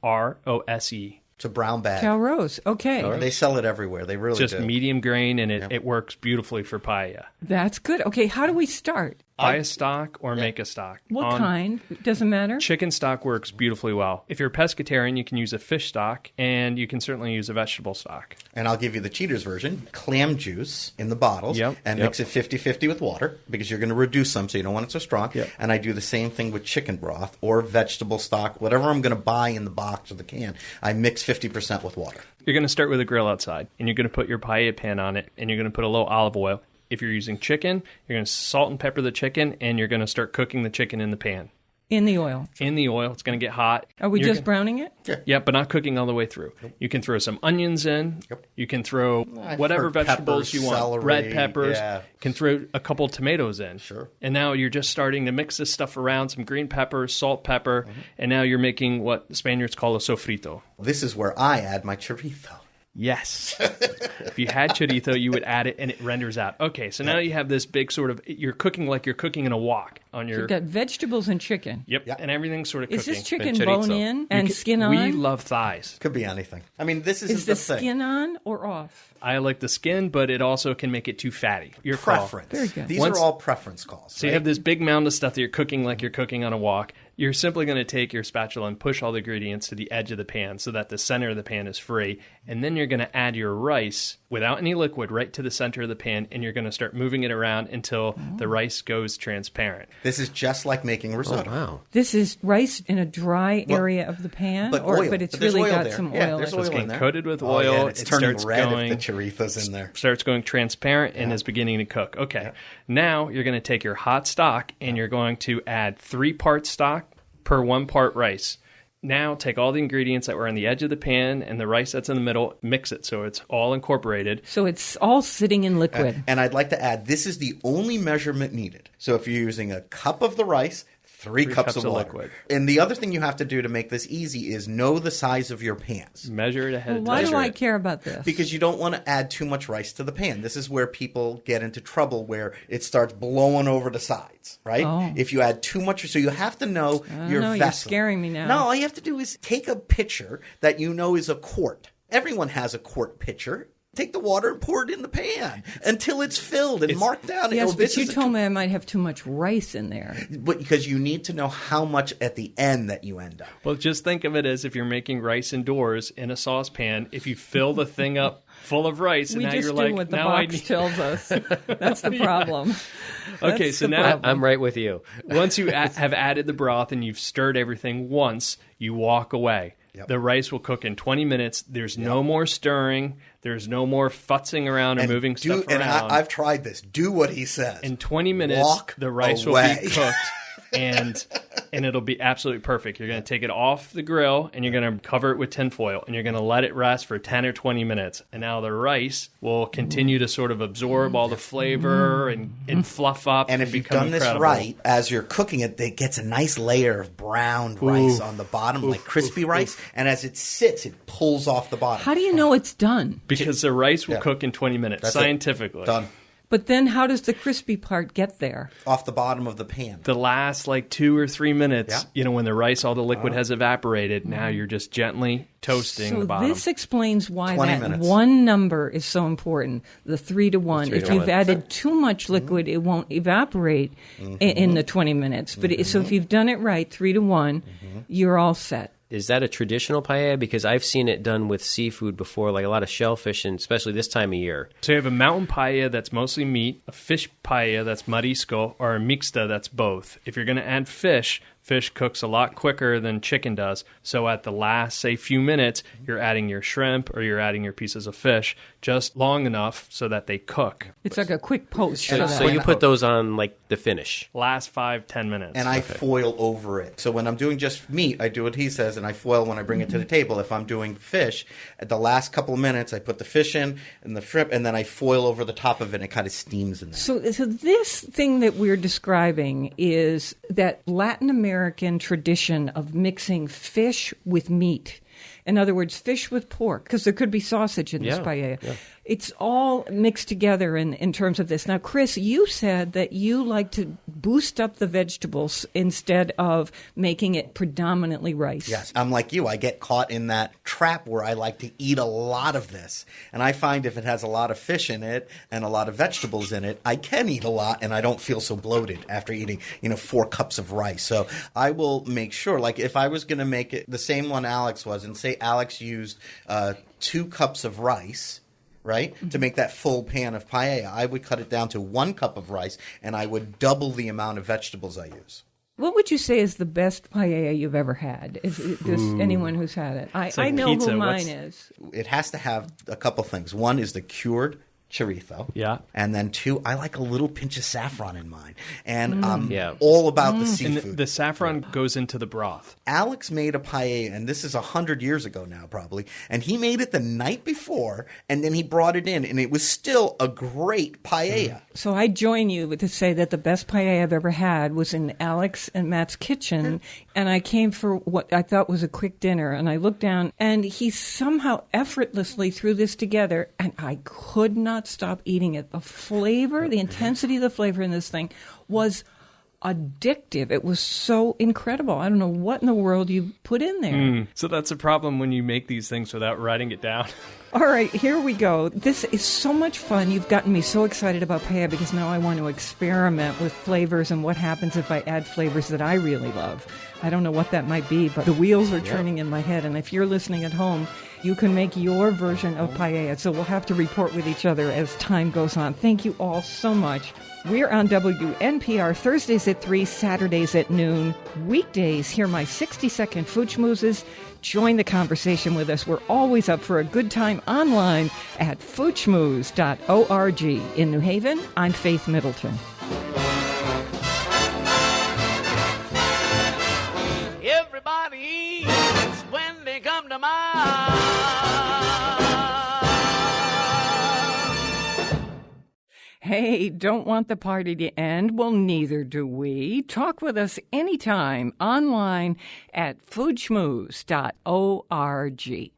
[SPEAKER 3] Calrose.
[SPEAKER 4] It's a brown bag.
[SPEAKER 1] Calrose. Okay.
[SPEAKER 4] They sell it everywhere. They really
[SPEAKER 3] Just
[SPEAKER 4] do.
[SPEAKER 3] medium grain, and it works beautifully for paella.
[SPEAKER 1] That's good. Okay, how do we start?
[SPEAKER 3] Buy a stock or make a stock.
[SPEAKER 1] What
[SPEAKER 3] On
[SPEAKER 1] kind? Doesn't matter?
[SPEAKER 3] Chicken stock works beautifully well. If you're a pescatarian, you can use a fish stock, and you can certainly use a vegetable stock.
[SPEAKER 4] And I'll give you the cheater's version. Clam juice in the bottles and mix it 50-50 with water because you're going to reduce some so you don't want it so strong.
[SPEAKER 3] Yep.
[SPEAKER 4] And I do the same thing with chicken broth or vegetable stock, whatever I'm going to buy in the box or the can. I mix 50% with water.
[SPEAKER 3] You're going to start with a grill outside, and you're going to put your paella pan on it, and you're going to put a little olive oil. If you're using chicken, you're going to salt and pepper the chicken, and you're going to start cooking the chicken in the pan.
[SPEAKER 1] In the oil.
[SPEAKER 3] In the oil, it's going to get hot.
[SPEAKER 1] Are we
[SPEAKER 3] You're
[SPEAKER 1] just
[SPEAKER 3] gonna-
[SPEAKER 1] browning it?
[SPEAKER 3] Yeah, but not cooking all the way through. You can throw some onions in.
[SPEAKER 4] Yep.
[SPEAKER 3] You can throw whatever
[SPEAKER 4] heard
[SPEAKER 3] vegetables
[SPEAKER 4] peppers,
[SPEAKER 3] you want.
[SPEAKER 4] celery,
[SPEAKER 3] Red peppers.
[SPEAKER 4] yeah.
[SPEAKER 3] You can throw a couple tomatoes in.
[SPEAKER 4] Sure.
[SPEAKER 3] And now you're just starting to mix this stuff around, some green pepper, salt, pepper, and now you're making what the Spaniards call a sofrito.
[SPEAKER 4] This is where I add my chorizo.
[SPEAKER 3] Yes. If you had chorizo, you would add it, and it renders out. Okay, so now you have this big sort of, you're cooking like you're cooking in a wok on your...
[SPEAKER 1] You've got vegetables and chicken.
[SPEAKER 3] Yep, and everything's sort of
[SPEAKER 1] Is
[SPEAKER 3] cooking.
[SPEAKER 1] this chicken
[SPEAKER 2] And chorizo.
[SPEAKER 1] bone in and skin on?
[SPEAKER 3] We love thighs.
[SPEAKER 4] Could be anything. I mean, this
[SPEAKER 1] Is
[SPEAKER 4] is
[SPEAKER 1] the
[SPEAKER 4] thing.
[SPEAKER 1] skin on or off?
[SPEAKER 3] I like the skin, but it also can make it too fatty. Your call.
[SPEAKER 4] Preference.
[SPEAKER 1] Very good.
[SPEAKER 4] These
[SPEAKER 3] Once-
[SPEAKER 4] are all preference calls.
[SPEAKER 3] So you have this big mound of stuff that you're cooking like you're cooking on a wok. You're simply going to take your spatula and push all the ingredients to the edge of the pan so that the center of the pan is free. And then you're going to add your rice without any liquid right to the center of the pan, and you're going to start moving it around until the rice goes transparent.
[SPEAKER 4] This is just like making risotto.
[SPEAKER 2] Wow.
[SPEAKER 1] This is rice in a dry area of the pan,
[SPEAKER 4] But oil.
[SPEAKER 1] but it's
[SPEAKER 4] there's
[SPEAKER 1] really
[SPEAKER 4] oil
[SPEAKER 1] got
[SPEAKER 4] there.
[SPEAKER 1] some oil.
[SPEAKER 4] Yeah, there's
[SPEAKER 1] in
[SPEAKER 4] oil
[SPEAKER 1] it.
[SPEAKER 3] It's
[SPEAKER 4] in
[SPEAKER 3] getting
[SPEAKER 4] there.
[SPEAKER 3] coated with
[SPEAKER 4] Oh,
[SPEAKER 3] oil.
[SPEAKER 4] yeah, and it's
[SPEAKER 3] It
[SPEAKER 4] turning
[SPEAKER 3] starts
[SPEAKER 4] red
[SPEAKER 3] going-
[SPEAKER 4] if the chorizo's in there.
[SPEAKER 3] Starts going transparent and is beginning to cook. Okay, now you're going to take your hot stock and you're going to add 3 parts stock per 1 part rice. Now take all the ingredients that were on the edge of the pan and the rice that's in the middle, mix it so it's all incorporated.
[SPEAKER 1] So it's all sitting in liquid.
[SPEAKER 4] And I'd like to add, this is the only measurement needed. So if you're using a cup of the rice, 3 cups of water.
[SPEAKER 3] liquid.
[SPEAKER 4] And the other thing you have to do to make this easy is know the size of your pans.
[SPEAKER 3] Measure it ahead of time.
[SPEAKER 1] Why do I care about this?
[SPEAKER 4] Because you don't want to add too much rice to the pan. This is where people get into trouble, where it starts blowing over the sides, right?
[SPEAKER 1] Oh.
[SPEAKER 4] If you add too much, so you have to know your
[SPEAKER 1] know,
[SPEAKER 4] vessel.
[SPEAKER 1] you're scaring me now.
[SPEAKER 4] No, all you have to do is take a pitcher that you know is a quart. Everyone has a quart pitcher. Take the water and pour it in the pan until it's filled and mark down.
[SPEAKER 1] Yes, but you told me I might have too much rice in there.
[SPEAKER 4] But because you need to know how much at the end that you end up.
[SPEAKER 3] Well, just think of it as if you're making rice indoors in a saucepan. If you fill the thing up full of rice, and
[SPEAKER 1] We
[SPEAKER 3] now
[SPEAKER 1] just
[SPEAKER 3] you're
[SPEAKER 1] do
[SPEAKER 3] like,
[SPEAKER 1] what the
[SPEAKER 3] now I
[SPEAKER 1] box
[SPEAKER 3] need...
[SPEAKER 1] tells us. That's the problem.
[SPEAKER 3] Okay,
[SPEAKER 1] That's
[SPEAKER 3] so
[SPEAKER 1] the
[SPEAKER 3] now
[SPEAKER 1] problem.
[SPEAKER 2] I'm right with you.
[SPEAKER 3] once you have added the broth and you've stirred everything once, you walk away.
[SPEAKER 4] Yep.
[SPEAKER 3] The rice will cook in 20 minutes. There's no more stirring. There's no more futzing around and moving stuff around.
[SPEAKER 4] And I've tried this. Do what he says.
[SPEAKER 3] In 20 minutes,
[SPEAKER 4] Walk
[SPEAKER 3] the rice
[SPEAKER 4] away.
[SPEAKER 3] will be cooked, and it'll be absolutely perfect. You're going to take it off the grill, and you're going to cover it with tinfoil, and you're going to let it rest for 10 or 20 minutes. And now the rice will continue to sort of absorb all the flavor and fluff up.
[SPEAKER 4] And if you've
[SPEAKER 3] become
[SPEAKER 4] done
[SPEAKER 3] incredible.
[SPEAKER 4] this right, as you're cooking it, it gets a nice layer of browned rice on the bottom, like crispy rice. And as it sits, it pulls off the bottom.
[SPEAKER 1] How do you know it's done?
[SPEAKER 3] Because the rice will cook in 20 minutes,
[SPEAKER 4] That's it.
[SPEAKER 3] scientifically.
[SPEAKER 4] Done.
[SPEAKER 1] But then how does the crispy part get there?
[SPEAKER 4] Off the bottom of the pan.
[SPEAKER 3] The last 2 or 3 minutes,
[SPEAKER 4] Yeah.
[SPEAKER 3] when the rice, all the liquid has evaporated, now you're just gently toasting
[SPEAKER 1] So
[SPEAKER 3] the bottom.
[SPEAKER 1] this explains why
[SPEAKER 4] 20
[SPEAKER 1] that
[SPEAKER 4] minutes.
[SPEAKER 1] one number is so important, the 3 to 1.
[SPEAKER 2] 3
[SPEAKER 1] If
[SPEAKER 2] to
[SPEAKER 1] you've
[SPEAKER 2] 1.
[SPEAKER 1] added too much liquid, it won't evaporate in the 20 minutes. But so if you've done it right, 3 to 1, you're all set.
[SPEAKER 2] Is that a traditional paella? Because I've seen it done with seafood before, like a lot of shellfish, and especially this time of year.
[SPEAKER 3] So you have a mountain paella that's mostly meat, a fish paella that's marisco, or a mixta that's both. If you're going to add fish cooks a lot quicker than chicken does. So at the last, say, few minutes, you're adding your shrimp or you're adding your pieces of fish just long enough so that they cook.
[SPEAKER 1] It's like a quick poach. for
[SPEAKER 2] So
[SPEAKER 1] that.
[SPEAKER 2] you put those on like the finish.
[SPEAKER 3] Last 5-10 minutes.
[SPEAKER 4] And I foil over it. So when I'm doing just meat, I do what he says, and I foil when I bring it to the table. If I'm doing fish, at the last couple of minutes, I put the fish in and the shrimp, and then I foil over the top of it, and it kind of steams in there.
[SPEAKER 1] So this thing that we're describing is that Latin American tradition of mixing fish with meat. In other words, fish with pork, because there could be sausage in this paella. Yeah. It's all mixed together in terms of this. Now, Chris, you said that you like to boost up the vegetables instead of making it predominantly rice.
[SPEAKER 4] Yes, I'm like you. I get caught in that trap where I like to eat a lot of this. And I find if it has a lot of fish in it and a lot of vegetables in it, I can eat a lot and I don't feel so bloated after eating, 4 cups of rice. So I will make sure, like if I was going to make it the same one Alex was, and say Alex used 2 cups of rice, right, to make that full pan of paella, I would cut it down to 1 cup of rice, and I would double the amount of vegetables I use.
[SPEAKER 1] What would you say is the best paella you've ever had? Does anyone who's had it?
[SPEAKER 3] like
[SPEAKER 1] I know
[SPEAKER 3] pizza.
[SPEAKER 1] who mine is.
[SPEAKER 4] It has to have a couple things. One is the cured chorizo.
[SPEAKER 3] Yeah.
[SPEAKER 4] And then 2, I like a little pinch of saffron in mine. And
[SPEAKER 2] Yeah.
[SPEAKER 4] all about the
[SPEAKER 3] and
[SPEAKER 4] seafood.
[SPEAKER 3] the saffron goes into the broth.
[SPEAKER 4] Alex made a paella, and this is 100 years ago now probably, and he made it the night before, and then he brought it in, and it was still a great paella.
[SPEAKER 1] So I join you to say that the best paella I've ever had was in Alex and Matt's kitchen, and I came for what I thought was a quick dinner, and I looked down, and he somehow effortlessly threw this together, and I could not stop eating it. The flavor, the intensity of the flavor in this thing was addictive. It was so incredible. I don't know what in the world you put in there.
[SPEAKER 3] So that's a problem when you make these things without writing it down.
[SPEAKER 1] All right, here we go. This is so much fun. You've gotten me so excited about paella because now I want to experiment with flavors and what happens if I add flavors that I really love. I don't know what that might be, but the wheels are turning in my head. And if you're listening at home, you can make your version of paella. So we'll have to report with each other as time goes on. Thank you all so much. We're on WNPR Thursdays at 3, Saturdays at noon. Weekdays, hear my 60-second food schmoozes. Join the conversation with us. We're always up for a good time online at foodschmooze.org. In New Haven, I'm Faith Middleton.
[SPEAKER 7] Everybody eats when they come to mind.
[SPEAKER 1] Hey, don't want the party to end? Well, neither do we. Talk with us anytime online at foodschmooze.org.